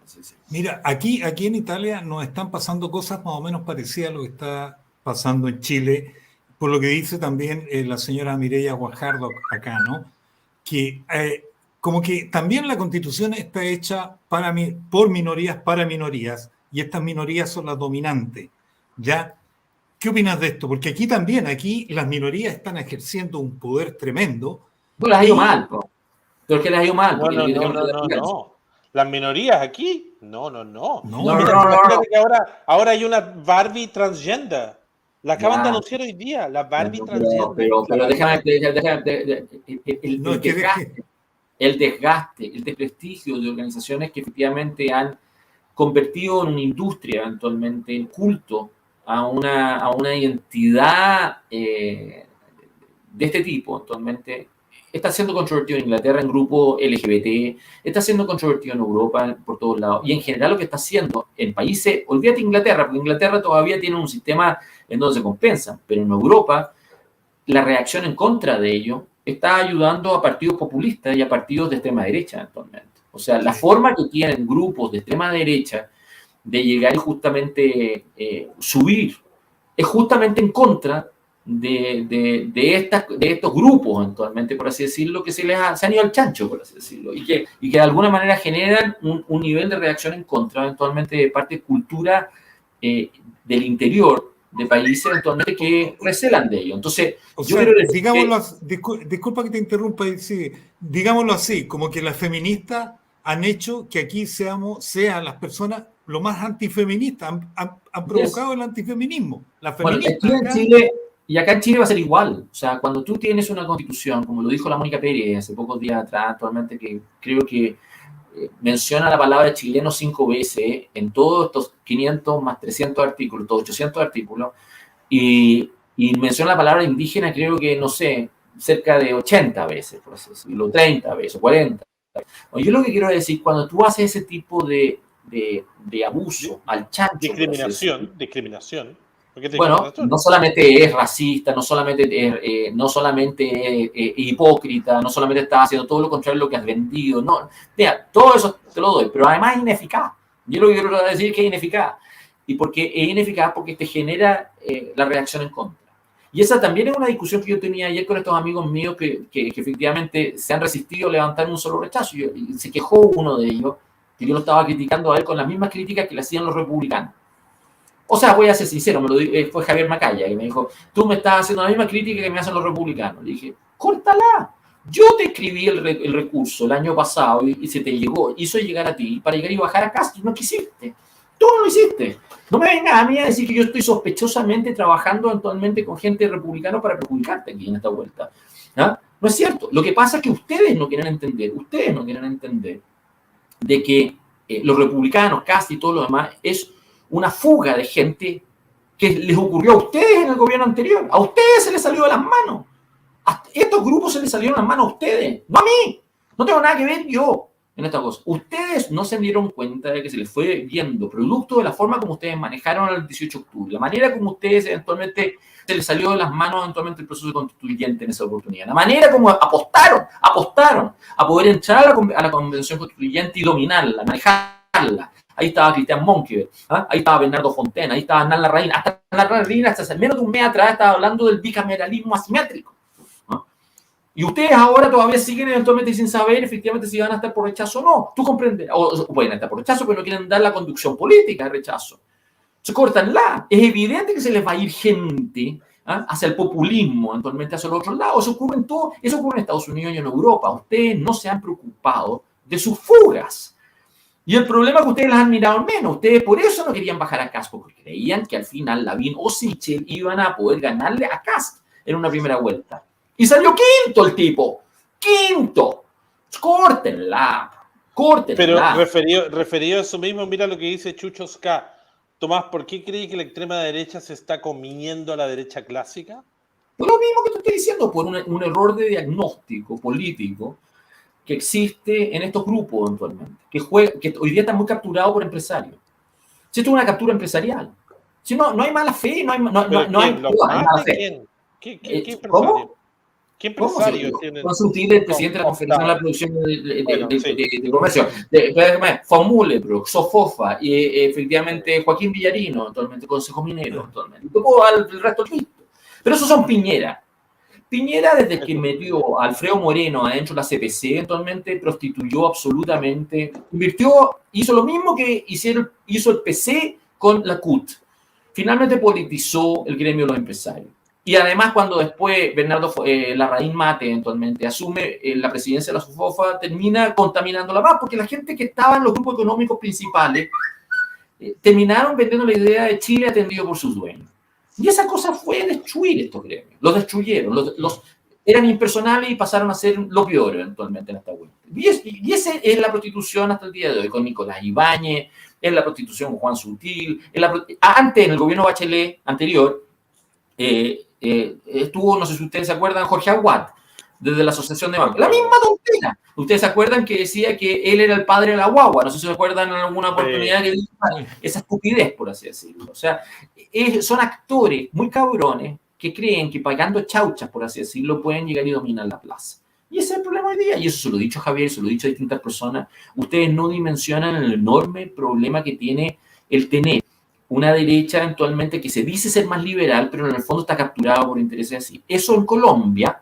Mira, aquí en Italia nos están pasando cosas más o menos parecidas a lo que está pasando en Chile, por lo que dice también la señora Mireia Guajardo acá, ¿no? Que como que también la Constitución está hecha por minorías para minorías, y estas minorías son las dominantes, ¿ya? ¿Qué opinas de esto? Porque aquí las minorías están ejerciendo un poder tremendo. Pues les ha ido mal, ¿no? Pero es que les ha ido mal. No. ¿Las minorías aquí? No. Imagínate que ahora hay una Barbie transgender. La acaban de anunciar hoy día, la Barbie transgender. Pero déjame el desgaste, el desprestigio de organizaciones que efectivamente han convertido en una industria, eventualmente, en culto a una identidad de este tipo, actualmente, está siendo controvertido en Inglaterra en grupo LGBT, está siendo controvertido en Europa por todos lados, y en general lo que está haciendo en países, olvídate Inglaterra, porque Inglaterra todavía tiene un sistema en donde se compensa, pero en Europa la reacción en contra de ello está ayudando a partidos populistas y a partidos de extrema derecha actualmente. O sea, la forma que tienen grupos de extrema derecha de llegar y justamente subir, es justamente en contra de estos grupos, eventualmente, por así decirlo, que se han ido al chancho, por así decirlo, y que de alguna manera generan un nivel de reacción en contra, eventualmente, de parte de cultura del interior de países, eventualmente, que recelan de ello. Entonces, disculpa que te interrumpa, sí, digámoslo así, como que las feministas han hecho que aquí sean las personas lo más antifeministas, han provocado el antifeminismo. Acá en Chile va a ser igual. O sea, cuando tú tienes una constitución, como lo dijo la Mónica Pérez hace pocos días atrás, actualmente, que creo que menciona la palabra chileno 5 veces en todos estos 500 más 300 artículos, todos 800 artículos, y menciona la palabra indígena, creo que, no sé, cerca de 80 veces, por así decirlo, 30 veces, 40. Yo lo que quiero decir, cuando tú haces ese tipo de abuso al chancho... Discriminación. Bueno, no solamente es racista, no solamente es hipócrita, no solamente está haciendo todo lo contrario de lo que has vendido, no, mira, todo eso te lo doy, pero además es ineficaz. Yo lo que quiero decir es que es ineficaz. ¿Y por qué es ineficaz? Porque te genera la reacción en contra. Y esa también es una discusión que yo tenía ayer con estos amigos míos que efectivamente se han resistido a levantar un solo rechazo. Y se quejó uno de ellos, que yo lo estaba criticando a él con las mismas críticas que le hacían los republicanos. O sea, voy a ser sincero, fue Javier Macaya que me dijo, tú me estás haciendo la misma crítica que me hacen los republicanos. Le dije, córtala. Yo te escribí el recurso el año pasado y se te hizo llegar a ti para llegar y bajar a Castro. No quisiste. Tú no lo hiciste. No me vengas a mí a decir que yo estoy sospechosamente trabajando actualmente con gente republicana para perjudicarte aquí en esta vuelta. ¿Ah? No es cierto. Lo que pasa es que ustedes no quieren entender de que los republicanos, Castro y todo lo demás, es una fuga de gente que les ocurrió a ustedes en el gobierno anterior. A ustedes se les salió de las manos. A estos grupos se les salieron de las manos a ustedes, no a mí. No tengo nada que ver yo en esta cosa. Ustedes no se dieron cuenta de que se les fue viendo, producto de la forma como ustedes manejaron el 18 de octubre, la manera como ustedes eventualmente se les salió de las manos eventualmente el proceso constituyente en esa oportunidad, la manera como apostaron a poder entrar a la convención constituyente y dominarla, manejarla. Ahí estaba Cristian Monkever, ahí estaba Bernardo Fontena, ahí estaba Hernán Larraín. Hasta Hernán Larraín, hasta menos de un mes atrás, estaba hablando del bicameralismo asimétrico. Y ustedes ahora todavía siguen eventualmente sin saber efectivamente si van a estar por rechazo o no. Tú comprendes, o pueden estar por rechazo, pero no quieren dar la conducción política de rechazo. Se cortanla. Es evidente que se les va a ir gente hacia el populismo, eventualmente hacia el otro lado. Eso ocurre en Estados Unidos y en Europa. Ustedes no se han preocupado de sus fugas. Y el problema es que ustedes las han mirado menos. Ustedes por eso no querían bajar a Kast, porque creían que al final Lavín o Sichel iban a poder ganarle a Kast en una primera vuelta. Y salió quinto el tipo. ¡Quinto! ¡Córtenla! Pero referido a eso mismo, mira lo que dice Chucho Ska. Tomás, ¿por qué crees que la extrema derecha se está comiendo a la derecha clásica? Por lo mismo que te estoy diciendo, por un error de diagnóstico político que existe en estos grupos eventualmente, que hoy día están muy capturados por empresarios. Si esto es una captura empresarial, si no hay mala fe, no hay mala fe. ¿Qué empresario? ¿Cómo? ¿Qué empresario tiene? Con su el presidente de la Confederación de la Producción de Comercio, von Mühlenbrock, Sofofa, y efectivamente Joaquín Villarino, actualmente Consejo Minero, actualmente. Tocó al resto del listo. Pero esos son Piñera. Piñera, desde que metió a Alfredo Moreno adentro de la CPC, eventualmente prostituyó absolutamente, hizo lo mismo que hizo el PC con la CUT. Finalmente politizó el gremio de los empresarios. Y además, cuando después Bernardo Larraín Mate eventualmente asume la presidencia de la SOFOFA, termina contaminándola más, porque la gente que estaba en los grupos económicos principales terminaron vendiendo la idea de Chile atendido por sus dueños. Y esa cosa fue destruir estos gremios. Los destruyeron, eran impersonales y pasaron a ser lo peor eventualmente en esta vuelta. Y esa es la prostitución hasta el día de hoy, con Nicolás Ibáñez, es la prostitución con Juan Sutil, antes en el gobierno Bachelet anterior, estuvo, no sé si ustedes se acuerdan, Jorge Aguad, desde la Asociación de Bancos. La misma tontera. Ustedes se acuerdan que decía que él era el padre de la guagua. No sé si se acuerdan en alguna oportunidad que dijo esa estupidez, por así decirlo. O sea, son actores muy cabrones que creen que pagando chauchas, por así decirlo, pueden llegar y dominar la plaza. Y ese es el problema hoy día. Y eso se lo he dicho a Javier, se lo he dicho a distintas personas. Ustedes no dimensionan el enorme problema que tiene el tener una derecha eventualmente que se dice ser más liberal, pero en el fondo está capturado por intereses así. Eso en Colombia,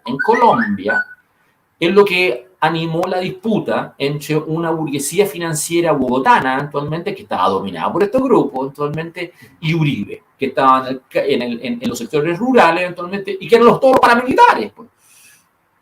es lo que animó la disputa entre una burguesía financiera bogotana, actualmente, que estaba dominada por estos grupos, actualmente, y Uribe, que estaban en los sectores rurales, eventualmente, y que eran todos los paramilitares, pues.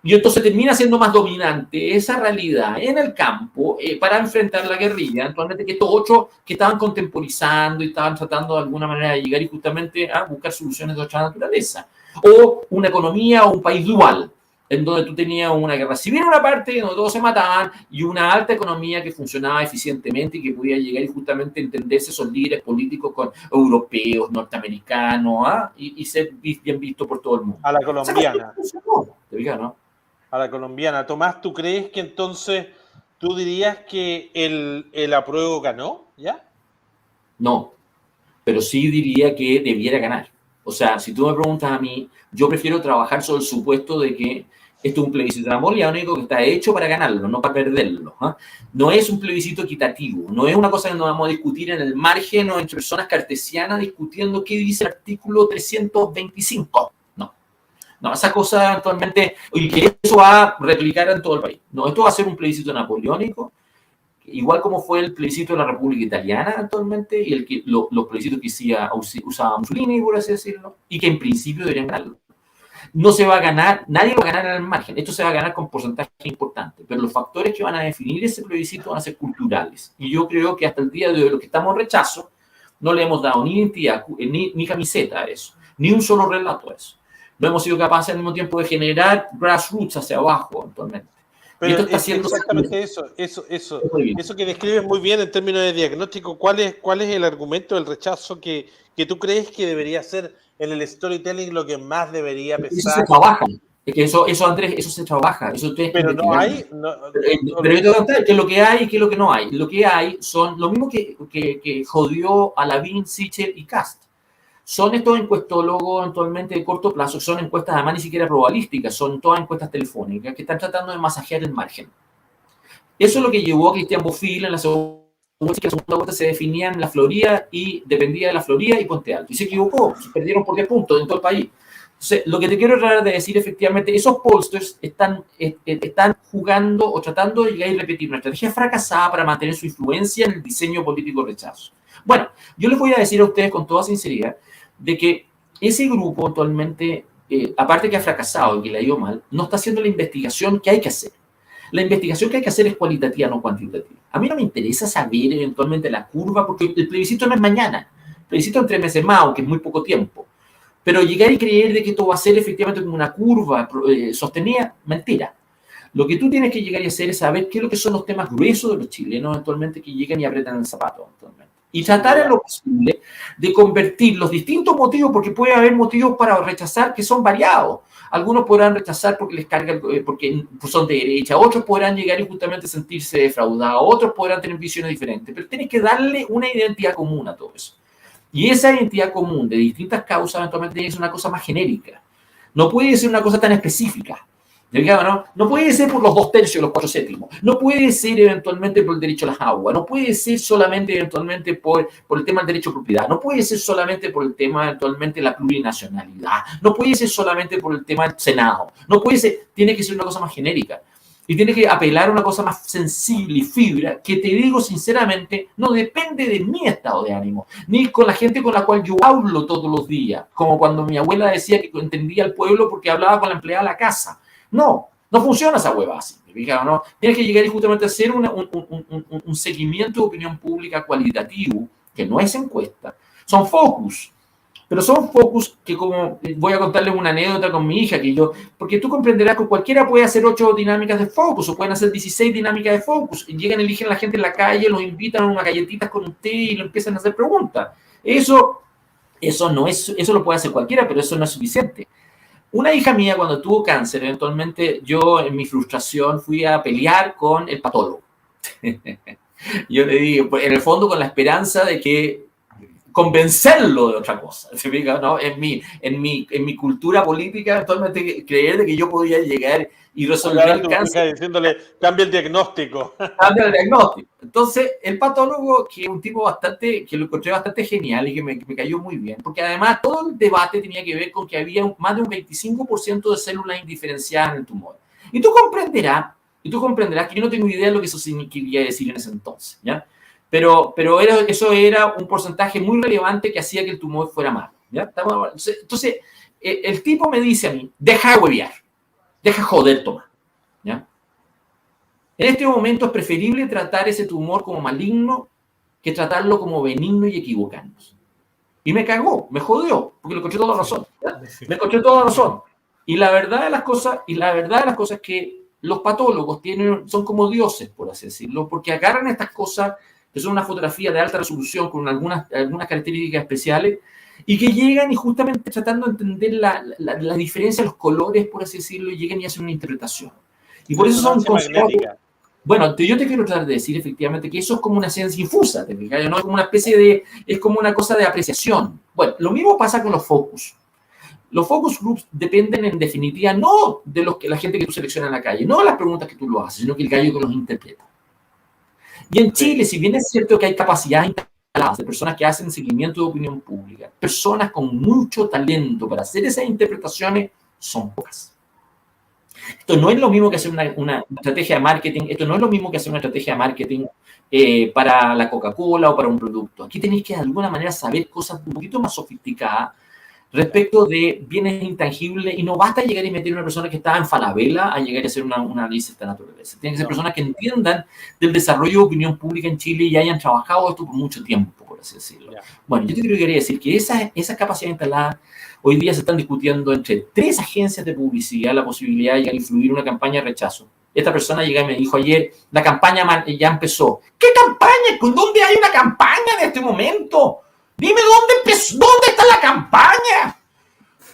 Y entonces termina siendo más dominante esa realidad en el campo para enfrentar la guerrilla, actualmente, que estos otros que estaban contemporizando y estaban tratando de alguna manera de llegar y justamente a buscar soluciones de otra naturaleza. O una economía o un país dual, en donde tú tenías una guerra civil en una parte, donde todos se mataban, y una alta economía que funcionaba eficientemente y que podía llegar y justamente entenderse esos líderes políticos con europeos, norteamericanos, y ser bien visto por todo el mundo. A la colombiana. ¿Te fijas, no? A la colombiana. Tomás, ¿tú crees que entonces tú dirías que el apruebo ganó? ¿Ya? No, pero sí diría que debiera ganar. O sea, si tú me preguntas a mí, yo prefiero trabajar sobre el supuesto de que esto es un plebiscito napoleónico que está hecho para ganarlo, no para perderlo. No es un plebiscito equitativo, no es una cosa que nos vamos a discutir en el margen o entre personas cartesianas discutiendo qué dice el artículo 325. No, esa cosa actualmente, y que eso va a replicar en todo el país. No, esto va a ser un plebiscito napoleónico, igual como fue el plebiscito de la República Italiana actualmente, y los plebiscitos que usaba Mussolini, por así decirlo, y que en principio deberían ganarlo. No se va a ganar, nadie lo va a ganar en el margen, esto se va a ganar con porcentaje importante, pero los factores que van a definir ese plebiscito van a ser culturales. Y yo creo que hasta el día de hoy, los que estamos en rechazo, no le hemos dado ni identidad, ni camiseta a eso, ni un solo relato a eso. No hemos sido capaces al mismo tiempo de generar grassroots hacia abajo actualmente. Pero esto está haciendo exactamente eso que describes muy bien en términos de diagnóstico. ¿Cuál es el argumento del rechazo que tú crees que debería ser en el storytelling lo que más debería pesar? Eso se trabaja. Es que eso, Andrés, eso se trabaja. Eso pero no hay. Pero yo te voy a contar qué es lo que hay y qué es lo que no hay. Lo que hay son lo mismo que jodió a Lavín, Sichel y Kast. Son estos encuestólogos actualmente de corto plazo, son encuestas además ni siquiera probabilísticas, son todas encuestas telefónicas que están tratando de masajear el margen. Eso es lo que llevó a Cristian Bofill en la segunda vuelta, se definía en la Florida y dependía de la Florida y Puente Alto. Y se equivocó, se perdieron por 10 puntos en todo el país. Entonces, lo que te quiero tratar de decir, efectivamente, esos pollsters están jugando o tratando de llegar y repetir una estrategia fracasada para mantener su influencia en el diseño político rechazo. Bueno, yo les voy a decir a ustedes con toda sinceridad de que ese grupo actualmente, aparte que ha fracasado y que le ha ido mal, no está haciendo la investigación que hay que hacer. La investigación que hay que hacer es cualitativa, no cuantitativa. A mí no me interesa saber eventualmente la curva, porque el plebiscito no es mañana. El plebiscito en 3 meses más, aunque es muy poco tiempo. Pero llegar y creer de que esto va a ser efectivamente como una curva sostenida, mentira. Lo que tú tienes que llegar y hacer es saber qué es lo que son los temas gruesos de los chilenos actualmente que llegan y apretan el zapato actualmente. Y tratar en lo posible de convertir los distintos motivos, porque puede haber motivos para rechazar que son variados. Algunos podrán rechazar porque les carga, porque son de derecha, otros podrán llegar y justamente sentirse defraudados, otros podrán tener visiones diferentes, pero tienes que darle una identidad común a todo eso. Y esa identidad común de distintas causas eventualmente tiene que ser una cosa más genérica. No puede ser una cosa tan específica. ¿No? Puede ser por los 2/3, los 4/7. No puede ser eventualmente por el derecho a las aguas. No puede ser solamente eventualmente por el tema del derecho a propiedad. No puede ser solamente por el tema eventualmente de la plurinacionalidad. No puede ser solamente por el tema del Senado. No puede ser, tiene que ser una cosa más genérica. Y tiene que apelar a una cosa más sensible y fibra, que te digo sinceramente, no depende de mi estado de ánimo, ni con la gente con la cual yo hablo todos los días, como cuando mi abuela decía que entendía al pueblo porque hablaba con la empleada de la casa. No funciona esa hueva así. ¿No? Tienes que llegar y justamente hacer un seguimiento de opinión pública cualitativo, que no es encuesta, son focus. Pero son focus que, como voy a contarles una anécdota con mi hija, porque tú comprenderás que cualquiera puede hacer 8 dinámicas de focus, o pueden hacer 16 dinámicas de focus, y llegan, eligen a la gente en la calle, los invitan a unas galletitas con un té y le empiezan a hacer preguntas. Eso lo puede hacer cualquiera, pero eso no es suficiente. Una hija mía, cuando tuvo cáncer, eventualmente yo, en mi frustración, fui a pelear con el patólogo. Yo le digo, en el fondo, con la esperanza de que convencerlo de otra cosa, ¿no? En mi cultura política, actualmente, creer de que yo podía llegar y resolver el cáncer. Diciéndole, cambia el diagnóstico. Cambia el diagnóstico. Entonces, el patólogo, que es un tipo que lo encontré bastante genial y que me cayó muy bien, porque además todo el debate tenía que ver con que había más de un 25% de células indiferenciadas en el tumor. Y tú comprenderás que yo no tengo idea de lo que eso significaría decir en ese entonces, ¿ya? Pero eso era un porcentaje muy relevante que hacía que el tumor fuera malo, ¿ya? Entonces, el tipo me dice a mí, deja de huevear, deja joder, Tomás, ¿ya? En este momento es preferible tratar ese tumor como maligno que tratarlo como benigno y equivocarnos. Y me cagó, me jodió, porque le encontré toda la razón, ¿ya? Me encontré toda la razón. Y la verdad de las cosas es que los patólogos son como dioses, por así decirlo, porque agarran estas cosas que son una fotografía de alta resolución con algunas características especiales y que llegan y justamente tratando de entender la diferencia de los colores, por así decirlo, y llegan y hacen una interpretación. Y por eso son conceptos. Bueno, yo te quiero tratar de decir efectivamente que eso es como una ciencia infusa, ¿te fijas? ¿No? Es como una especie de, es como una cosa de apreciación. Bueno, lo mismo pasa con los focus. Los focus groups dependen en definitiva no de la gente que tú seleccionas en la calle, no de las preguntas que tú lo haces, sino que el gallo que los interpreta. Y en Chile, si bien es cierto que hay capacidades instaladas de personas que hacen seguimiento de opinión pública, personas con mucho talento para hacer esas interpretaciones son pocas. Esto no es lo mismo que hacer una estrategia de marketing, esto no es lo mismo que hacer una estrategia de marketing para la Coca-Cola o para un producto. Aquí tenéis que de alguna manera saber cosas un poquito más sofisticadas respecto de bienes intangibles, y no basta llegar y meter a una persona que está en Falabella a llegar a hacer un análisis de esta naturaleza. Tienen que ser personas que entiendan del desarrollo de opinión pública en Chile y hayan trabajado esto por mucho tiempo, por así decirlo. Bueno, yo te quería decir que esas capacidades instaladas hoy día se están discutiendo entre 3 agencias de publicidad la posibilidad de llegar a influir una campaña de rechazo. Esta persona llegó y me dijo ayer, la campaña ya empezó. ¿Qué campaña? ¿Dónde hay una campaña en este momento? Dime dónde está la campaña.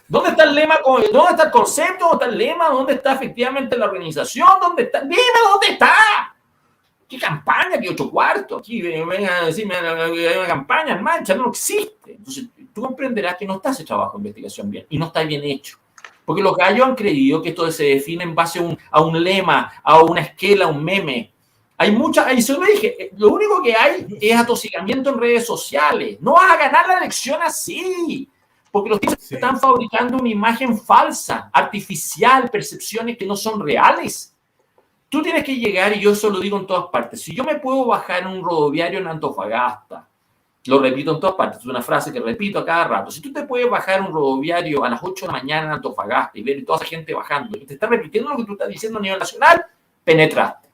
¿Dónde está el lema? ¿Dónde está el concepto? ¿Dónde está el lema? ¿Dónde está efectivamente la organización? ¿Dónde está? Dime dónde está. ¿Qué campaña? ¿Qué 8 cuartos? Aquí vengan a decirme que hay una campaña en marcha. No existe. Entonces, tú comprenderás que no está ese trabajo de investigación bien y no está bien hecho. Porque los gallos han creído que esto se define en base a un lema, a una esquela, a un meme. Hay muchas, y se lo dije, lo único que hay es atosigamiento en redes sociales. No vas a ganar la elección así, porque los tipos están fabricando una imagen falsa, artificial, percepciones que no son reales. Tú tienes que llegar, y yo eso lo digo en todas partes, si yo me puedo bajar en un rodoviario en Antofagasta Lo repito en todas partes, es una frase que repito a cada rato. Si tú te puedes bajar un rodoviario a las 8 de la mañana en Antofagasta y ver toda esa gente bajando y te está repitiendo lo que tú estás diciendo a nivel nacional, penetraste.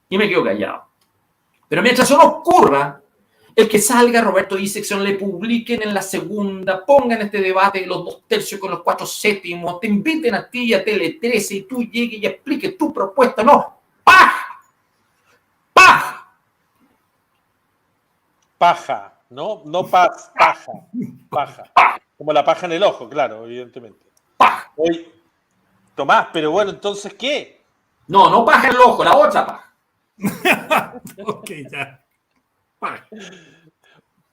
Y me quedo callado. Pero mientras eso no ocurra, el que salga Roberto Isakson, le publiquen en la segunda, pongan este debate de los 2/3 con los 4/7, te inviten a ti y a Tele 13 y tú llegues y expliques tu propuesta. No, ¡paja! ¡Paja! Paja, ¿no? No paja. Paja. Como la paja en el ojo, claro, evidentemente. ¡Paja! Oye, Tomás, pero bueno, ¿entonces qué? No paja en el ojo, la otra paja. Ok, ya.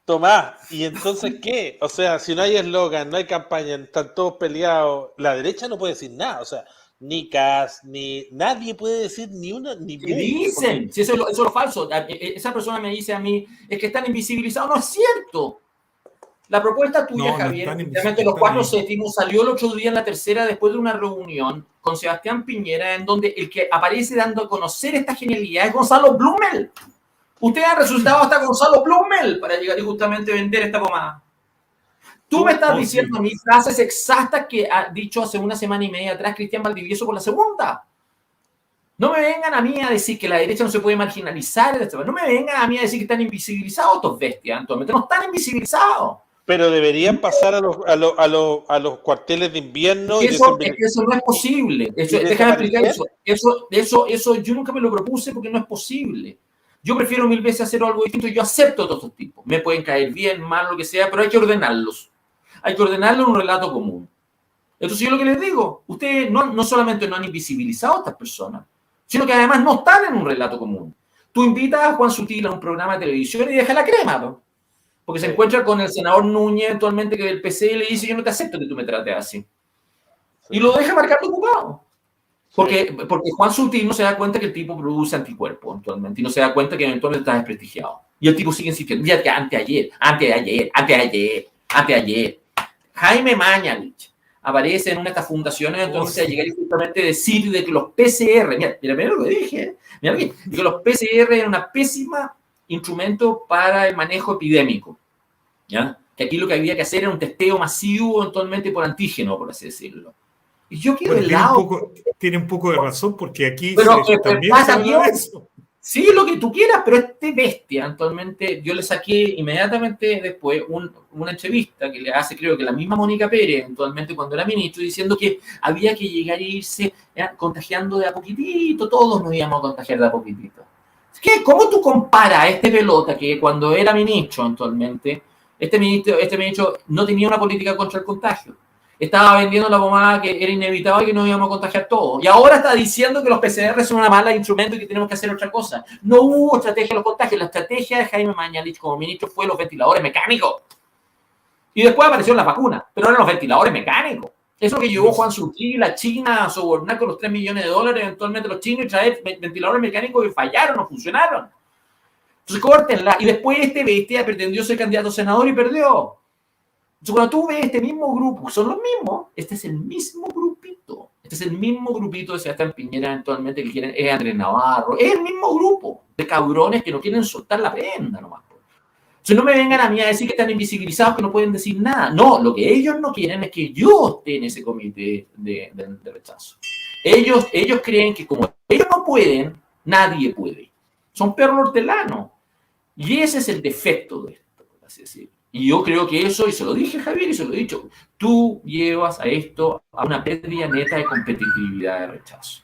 Tomás, ¿y entonces qué? O sea, si no hay eslogan, no hay campaña, están todos peleados, la derecha no puede decir nada, o sea, ni Kast, ni nadie puede decir ni una, ni ¿Qué dicen? Si eso es lo falso. Esa persona me dice a mí, es que están invisibilizados. No es cierto. La propuesta tuya, no, Javier, no efectivamente los 4/7 salió el otro día en la tercera después de una reunión con Sebastián Piñera, en donde el que aparece dando a conocer esta genialidad es Gonzalo Blumel. Ustedes han resucitado hasta Gonzalo Blumel para llegar y justamente vender esta pomada. Tú me estás diciendo a mí frases exactas que ha dicho hace una semana y media atrás Cristian Valdivieso por la segunda. No me vengan a mí a decir que la derecha no se puede marginalizar. No me vengan a mí a decir que están invisibilizados estos bestias. Actualmente no están invisibilizados. Pero deberían pasar a los cuarteles de invierno. Es que eso no es posible. Déjame explicar eso. Yo nunca me lo propuse porque no es posible. Yo prefiero 1000 veces hacer algo distinto. Yo acepto todos estos tipos. Me pueden caer bien, mal, lo que sea, pero hay que ordenarlos. Hay que ordenarlos en un relato común. Entonces yo lo que les digo, ustedes no solamente no han invisibilizado a estas personas, sino que además no están en un relato común. Tú invitas a Juan Sutil a un programa de televisión y deja la crema, ¿no? Porque se encuentra con el senador Núñez actualmente que del PC y le dice, yo no te acepto que tú me trates así. Sí. Y lo deja marcando ocupado. Porque Juan Sutil no se da cuenta que el tipo produce anticuerpos actualmente y no se da cuenta que eventualmente está desprestigiado. Y el tipo sigue insistiendo. Mira que anteayer. Jaime Mañalich aparece en una de estas fundaciones, entonces a llegar y justamente decir de que los PCR, mira lo que dije, de que los PCR eran una pésima instrumento para el manejo epidémico, ¿ya? Que aquí lo que había que hacer era un testeo masivo eventualmente por antígeno, por así decirlo. Y yo quiero tiene un poco de razón, porque aquí también pasa se habla de eso. Sí, lo que tú quieras, pero este bestia, actualmente, yo le saqué inmediatamente después una entrevista que le hace, creo que la misma Mónica Pérez, eventualmente cuando era ministro, diciendo que había que llegar a irse contagiando de a poquitito, todos nos íbamos a contagiar de a poquitito. ¿Cómo tú comparas a este pelota que cuando era ministro actualmente, este ministro no tenía una política contra el contagio? Estaba vendiendo la pomada que era inevitable y que nos íbamos a contagiar todos. Y ahora está diciendo que los PCR son una mala instrumento y que tenemos que hacer otra cosa. No hubo estrategia de los contagios. La estrategia de Jaime Mañalich como ministro fue los ventiladores mecánicos. Y después aparecieron las vacunas, pero eran los ventiladores mecánicos. Eso que llevó Juan Sutil a China a sobornar con los $3 millones, eventualmente los chinos, y traer ventiladores mecánicos que fallaron, no funcionaron. Entonces, córtenla. Y después este bestia pretendió ser candidato a senador y perdió. Entonces, cuando tú ves este mismo grupo, son los mismos, este es el mismo grupito. Este es el mismo grupito de Sebastián Piñera eventualmente que quieren, es Andrés Navarro, es el mismo grupo de cabrones que no quieren soltar la prenda nomás. Entonces, no me vengan a mí a decir que están invisibilizados, que no pueden decir nada. No, lo que ellos no quieren es que yo esté en ese comité de rechazo. Ellos creen que como ellos no pueden, nadie puede. Son perros hortelanos. Y ese es el defecto de esto, por así decirlo. Y yo creo que eso, y se lo dije a Javier y se lo he dicho, tú llevas a esto a una pérdida neta de competitividad de rechazo.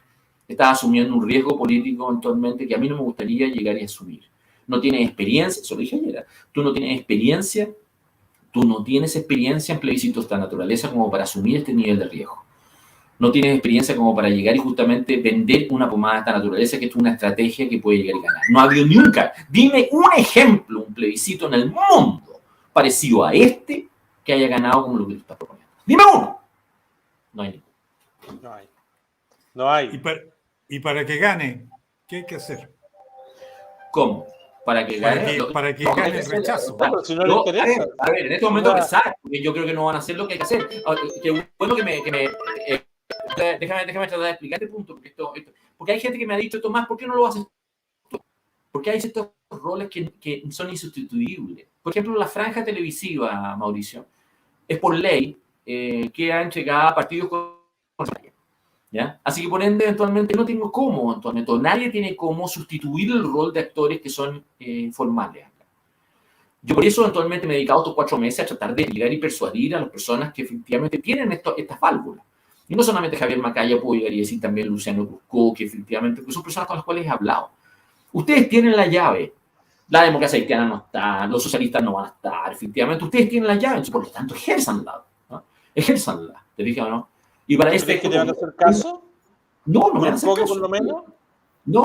Estás asumiendo un riesgo político eventualmente que a mí no me gustaría llegar a asumir. No tienes experiencia, eso lo dije ayer, tú no tienes experiencia en plebiscitos de esta naturaleza como para asumir este nivel de riesgo. No tienes experiencia como para llegar y justamente vender una pomada de esta naturaleza, que es una estrategia que puede llegar a ganar. No ha habido nunca. Dime un ejemplo, un plebiscito en el mundo parecido a este que haya ganado como lo que tú estás proponiendo. Dime uno. No hay ninguno. No hay. ¿Y para que gane, qué hay que hacer? ¿Cómo? Para que gane el rechazo. Claro, si no le interesa. A ver, en este momento pensar, porque yo creo que no van a hacer lo que hay que hacer. Qué bueno que déjame tratar de explicar este punto, porque hay gente que me ha dicho, Tomás, ¿por qué no lo haces tú? Porque hay ciertos roles que son insustituibles. por ejemplo, la franja televisiva, Mauricio, es por ley queda entregada a partidos con ¿ya? Así que por ende, eventualmente no tengo cómo, eventualmente, nadie tiene cómo sustituir el rol de actores que son formales. Yo por eso eventualmente me he dedicado estos 4 meses a tratar de llegar y persuadir a las personas que efectivamente tienen estas válvulas. Y no solamente Javier Macaya, puedo llegar y decir también Luciano Cusco, que efectivamente son personas con las cuales he hablado. Ustedes tienen la llave. La democracia cristiana no está, los socialistas no van a estar, efectivamente. Ustedes tienen la llave, por lo tanto, ejérzanla. ¿No? Ejérzanla, ¿te fijas o no? Y para ¿Crees que te van a hacer caso? No me van a hacer caso. Por lo menos? No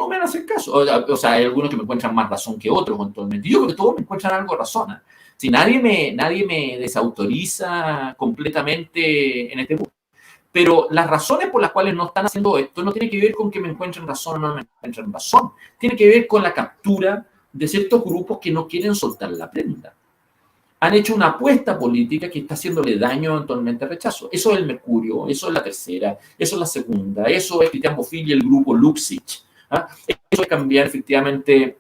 me van a hacer caso. O sea, hay algunos que me encuentran más razón que otros, eventualmente. Yo creo que todos me encuentran algo de razón. Si nadie me desautoriza completamente en este mundo. Pero las razones por las cuales no están haciendo esto no tiene que ver con que me encuentren razón o no me encuentren razón. Tiene que ver con la captura de ciertos grupos que no quieren soltar la prenda. Han hecho una apuesta política que está haciéndole daño eventualmente al rechazo. Eso es el Mercurio, eso es la Tercera, eso es la Segunda, eso es Cristian Bofill y el grupo Luxich. ¿Ah? Eso es cambiar efectivamente,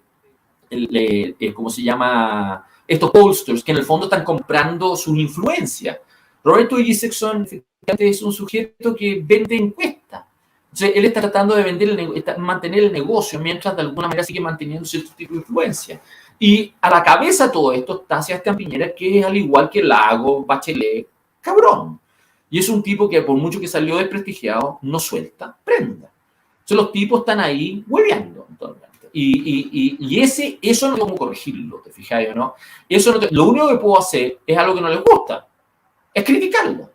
¿cómo se llama? Estos pollsters que en el fondo están comprando su influencia. Roberto Isaacson es un sujeto que vende encuestas. Entonces, él está tratando de mantener el negocio mientras de alguna manera sigue manteniendo cierto tipo de influencia. Y a la cabeza de todo esto está Sebastián Piñera, que es al igual que Lago, Bachelet, cabrón. Y es un tipo que por mucho que salió desprestigiado, no suelta prenda. Entonces los tipos están ahí hueveando. Y eso no tengo cómo corregirlo, ¿te fijas o no? Lo único que puedo hacer es algo que no les gusta, es criticarlo.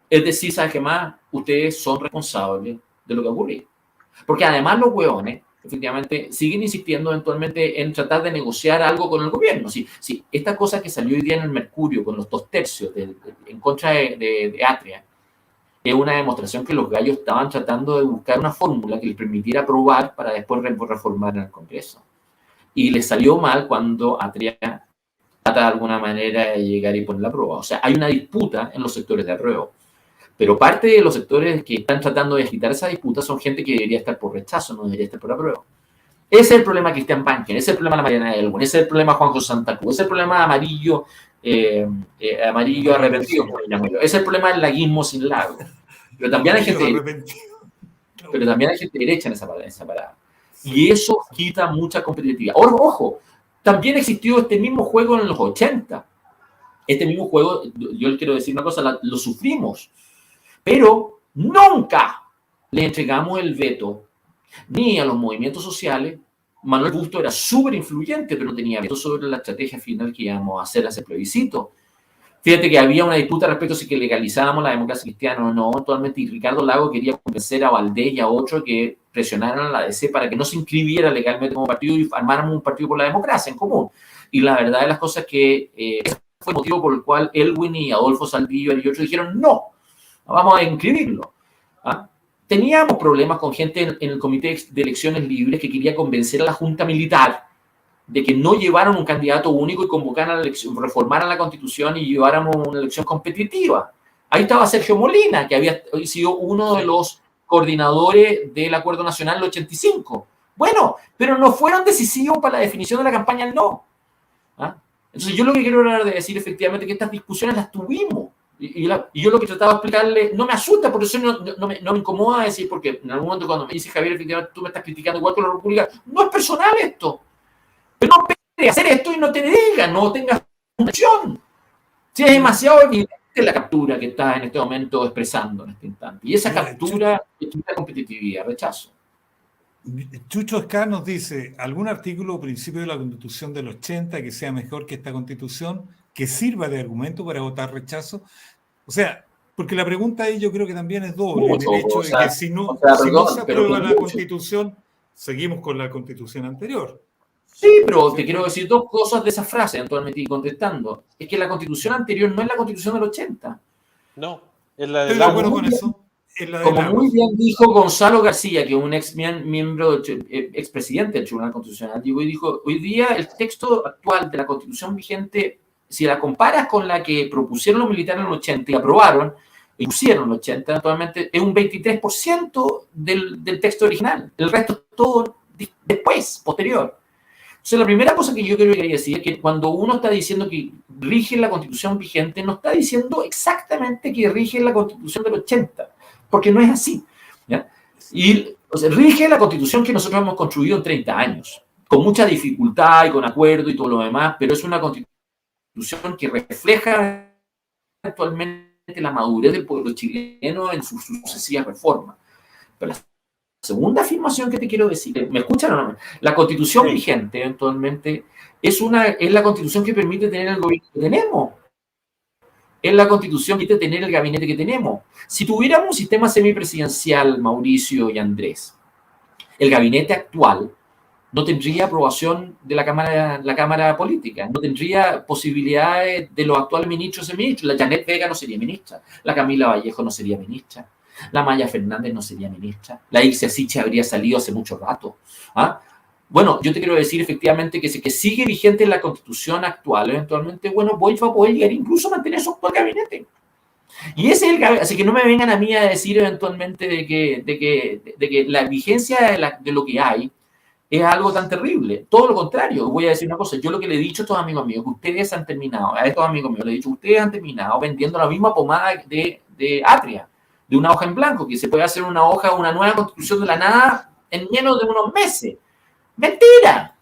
Es decir, ¿sabes qué más? Ustedes son responsables de lo que ocurrió. Porque además los hueones efectivamente siguen insistiendo eventualmente en tratar de negociar algo con el gobierno. Sí, esta cosa que salió hoy día en el Mercurio con los 2/3 en contra de Atria es una demostración que los gallos estaban tratando de buscar una fórmula que les permitiera aprobar para después reformar en el Congreso. Y les salió mal cuando Atria trata de alguna manera de llegar y poner la prueba. O sea, hay una disputa en los sectores de apruebo. Pero parte de los sectores que están tratando de agitar esa disputa son gente que debería estar por rechazo, no debería estar por apruebo. Ese es el problema de Cristian Banken, ese es el problema de Mariana Elwin, ese es el problema de Juan José Santa Cruz, ese es el problema de amarillo arrepentido, ese es el problema del laguismo sin lago. Pero también hay gente derecha en esa parada. Y eso quita mucha competitividad. Ahora, ojo, también existió este mismo juego en los 80. Este mismo juego, yo les quiero decir una cosa, lo sufrimos. Pero nunca le entregamos el veto ni a los movimientos sociales. Manuel Busto era súper influyente, pero no tenía veto sobre la estrategia final que íbamos a hacer ese plebiscito. Fíjate que había una disputa respecto a si que legalizábamos la democracia cristiana o no. Actualmente Ricardo Lago quería convencer a Valdés y a otros que presionaran a la DC para que no se inscribiera legalmente como partido y armáramos un partido por la democracia en común. Y la verdad de las cosas es que ese fue el motivo por el cual Elwin y Adolfo Saldívar y otros dijeron no. Vamos a inscribirlo. ¿Ah? Teníamos problemas con gente en el Comité de Elecciones Libres que quería convencer a la Junta Militar de que no llevaran un candidato único y convocaran a la elección, reformaran la Constitución y lleváramos una elección competitiva. Ahí estaba Sergio Molina, que había sido uno de los coordinadores del Acuerdo Nacional del 85. Bueno, pero no fueron decisivos para la definición de la campaña del no. ¿Ah? Entonces yo lo que quiero hablar de decir efectivamente que estas discusiones las tuvimos. Y yo lo que trataba de explicarle, no me asusta, por eso no me incomoda decir, porque en algún momento cuando me dice Javier, efectivamente tú me estás criticando igual que la República, no es personal esto. Pero no puedes hacer esto y no te digas, no tengas una acción. Si es demasiado evidente la captura que estás en este momento expresando en este instante. Y esa captura es una competitividad, rechazo. Chucho Escar nos dice, ¿algún artículo o principio de la Constitución del 80 que sea mejor que esta Constitución, que sirva de argumento para votar rechazo? O sea, porque la pregunta ahí yo creo que también es doble, en el hecho de que si no se aprueba la Constitución, seguimos con la Constitución anterior. Sí, pero te quiero decir dos cosas de esa frase, actualmente contestando. Es que la Constitución anterior no es la Constitución del 80. No, es la del Estoy de acuerdo con eso. Como muy bien dijo Gonzalo García, que es un expresidente del Tribunal Constitucional, dijo, hoy día el texto actual de la Constitución vigente, si la comparas con la que propusieron los militares en el 80 y aprobaron, y pusieron en el 80, actualmente es un 23% del texto original. El resto es todo después, posterior. Entonces, la primera cosa que yo quería decir es que cuando uno está diciendo que rige la Constitución vigente, no está diciendo exactamente que rige la Constitución del 80, porque no es así. ¿Ya? Y o sea, rige la Constitución que nosotros hemos construido en 30 años, con mucha dificultad y con acuerdo y todo lo demás, pero es una Constitución que refleja actualmente la madurez del pueblo chileno en sus sucesivas reformas. Pero la segunda afirmación que te quiero decir, ¿me escuchan o no? La Constitución vigente eventualmente es la Constitución que permite tener el gobierno que tenemos. Es la Constitución que permite tener el gabinete que tenemos. Si tuviéramos un sistema semipresidencial, Mauricio y Andrés, el gabinete actual no tendría aprobación de la Cámara Política, no tendría posibilidades de los actuales ministros y ministros. La Janet Vega no sería ministra, la Camila Vallejo no sería ministra, la Maya Fernández no sería ministra, la Ixia Siche habría salido hace mucho rato. ¿Ah? Bueno, yo te quiero decir efectivamente que sigue vigente la Constitución actual, eventualmente, bueno, Boyd va a poder llegar incluso a mantener su actual gabinete. Y ese es el gabinete, así que no me vengan a mí a decir eventualmente de que la vigencia de lo que hay es algo tan terrible. Todo lo contrario, voy a decir una cosa, yo lo que le he dicho a estos amigos míos, que ustedes han terminado, a estos amigos míos, le he dicho, ustedes han terminado vendiendo la misma pomada de Atria, de una hoja en blanco, que se puede hacer una nueva constitución de la nada en menos de unos meses. ¡Mentira!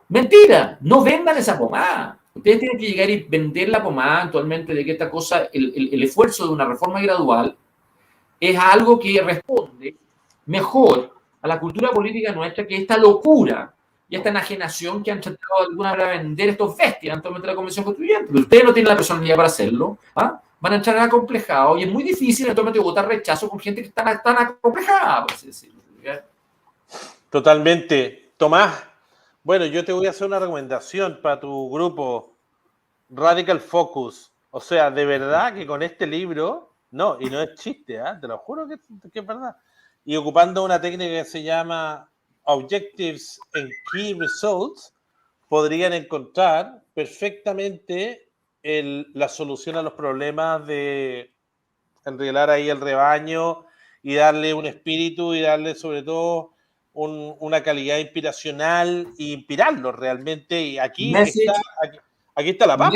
¡Mentira! No vendan esa pomada. Ustedes tienen que llegar y vender la pomada actualmente de que esta cosa, el esfuerzo de una reforma gradual es algo que responde mejor a la cultura política nuestra que esta locura y esta enajenación que han tratado de alguna manera de vender estos bestias actualmente la Convención Constituyente. Pero ustedes no tienen la personalidad para hacerlo, ¿ah? Van a entrar acomplejados y es muy difícil actualmente votar rechazo con gente que está tan acomplejada, por así decirlo. Totalmente. Tomás, bueno, yo te voy a hacer una recomendación para tu grupo Radical Focus. O sea, de verdad que con este libro, no, y no es chiste, ¿eh? Te lo juro que es verdad. Y ocupando una técnica que se llama Objectives and Key Results, podrían encontrar perfectamente la solución a los problemas de enreglar ahí el rebaño y darle un espíritu y darle sobre todo una calidad inspiracional e inspirarlo realmente. Y aquí está la papa.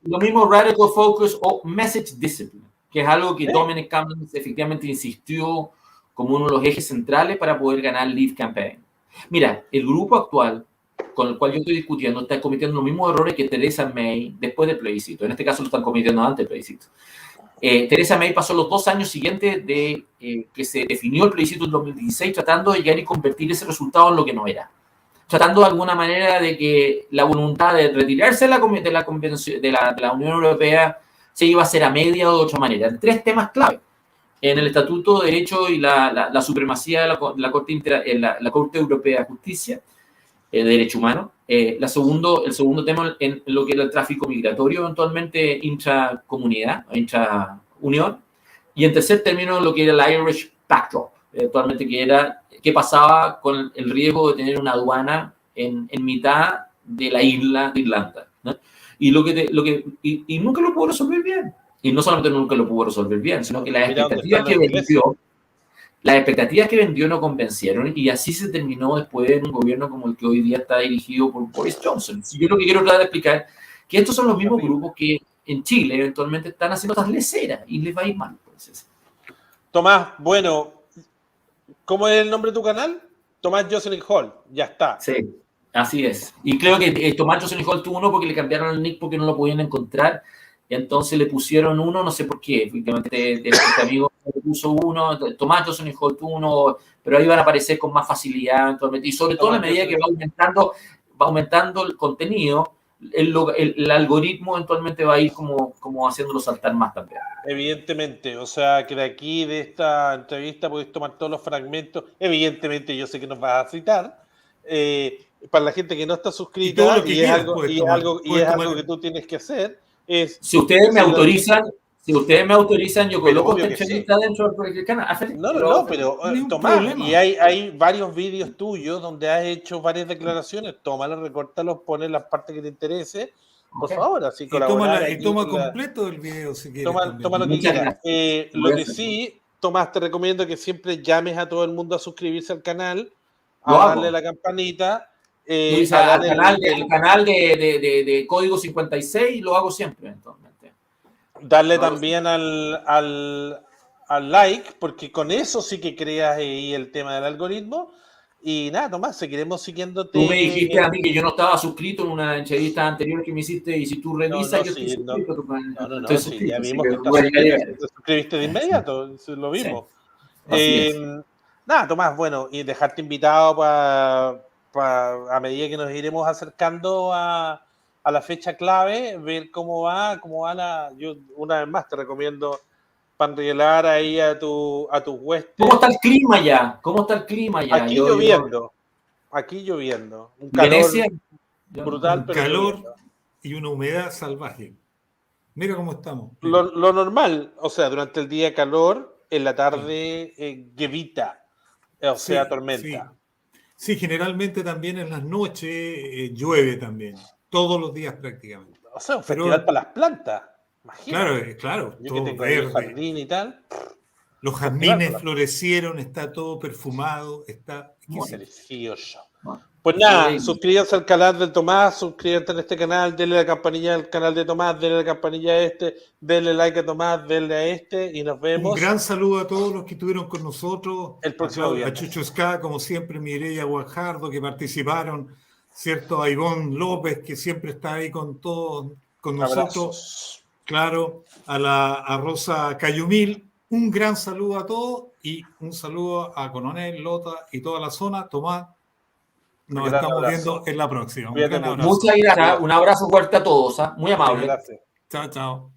Lo mismo Radical Focus o Message Discipline, que es algo que Dominic Cummings efectivamente insistió como uno de los ejes centrales para poder ganar Leave Campaign. Mira, el grupo actual con el cual yo estoy discutiendo está cometiendo los mismos errores que Theresa May después del plebiscito. En este caso lo están cometiendo antes del plebiscito. Theresa May pasó los 2 años siguientes de que se definió el plebiscito en 2016 tratando de llegar y convertir ese resultado en lo que no era. Tratando de alguna manera de que la voluntad de retirarse de la Unión Europea se iba a hacer a media o de otra manera. 3 temas clave. En el Estatuto de Derecho y la supremacía de la Corte Europea de Justicia, de Derecho Humano. El segundo tema en lo que era el tráfico migratorio, eventualmente intracomunidad, intraunión. Y en tercer término, lo que era el Irish Backdrop, eventualmente qué pasaba con el riesgo de tener una aduana en mitad de la isla de Irlanda, ¿no? Y nunca lo pudo resolver bien. Y no solamente nunca lo pudo resolver bien, sino que las expectativas que vendió no convencieron y así se terminó después en un gobierno como el que hoy día está dirigido por Boris Johnson. Yo lo que quiero tratar de explicar que estos son los mismos grupos que en Chile eventualmente están haciendo estas leceras y les va a ir mal. Tomás, bueno, ¿cómo es el nombre de tu canal? Tomás Jocelyn Hall, ya está. Sí, así es. Y creo que Tomás Jocelyn Hall tuvo uno porque le cambiaron el nick porque no lo podían encontrar. Y entonces le pusieron uno, no sé por qué, efectivamente, este amigo le puso uno, Tomás Jocelyn Hall tuvo uno, pero ahí van a aparecer con más facilidad eventualmente. Y sobre todo a medida que va aumentando el contenido, el algoritmo eventualmente va a ir como haciéndolo saltar más también. Evidentemente, o sea, que de aquí, de esta entrevista, podéis tomar todos los fragmentos. Evidentemente, yo sé que nos vas a citar. Para la gente que no está suscrita, y es algo que tú tienes que hacer, si ustedes me autorizan, yo coloco esta entrevista dentro del canal. No, pero Tomás, y hay varios vídeos tuyos donde has hecho varias declaraciones. Tómalos, recórtalos, pones las partes que te interese, por favor. Así toma completo el video si quieres. Toma lo que quieras. Lo que sí, Tomás, te recomiendo que siempre llames a todo el mundo a suscribirse al canal, a darle la campanita. al canal de Código 56 lo hago siempre, eventualmente. Darle también al like, porque con eso sí que creas ahí el tema del algoritmo. Y nada, Tomás, seguiremos siguiéndote. Tú me dijiste a mí que yo no estaba suscrito en una entrevista anterior que me hiciste, y si tú revisas, yo estoy suscrito. Sí, ya vimos que te suscribiste de inmediato, lo vimos. Sí. Nada, Tomás, bueno, y dejarte invitado a medida que nos iremos acercando a la fecha clave, ver cómo va yo una vez más te recomiendo panrielar ahí a tus huestes. ¿Cómo está el clima ya? Aquí lloviendo. Un calor Venecia, brutal, pero calor lloviendo. Y una humedad salvaje. Mira cómo estamos. Lo normal, o sea, durante el día calor, en la tarde llovita, o sea, tormenta. Sí, generalmente también en las noches llueve también, todos los días prácticamente. O sea, un festival para las plantas. Imagínate. Claro. Yo que tengo ahí el jardín y tal. Los jazmines florecieron, está todo perfumado, está delicioso. Pues nada, suscríbanse al canal del Tomás, suscríbanse en este canal, denle la campanilla al canal de Tomás, denle la campanilla a denle like a Tomás, denle a y nos vemos. Un gran saludo a todos los que estuvieron con nosotros. El próximo viernes. A Chucho Ska, como siempre, Mireia Guajardo, que participaron, ¿cierto? A Ivonne López, que siempre está ahí con todos, con nosotros. Abrazos. Claro, a Rosa Cayumil. Un gran saludo a todos y un saludo a Coronel, Lota y toda la zona. Tomás, nos estamos viendo en la próxima. Muchas gracias. Un abrazo fuerte a todos. Muy amable. Gracias. Chao.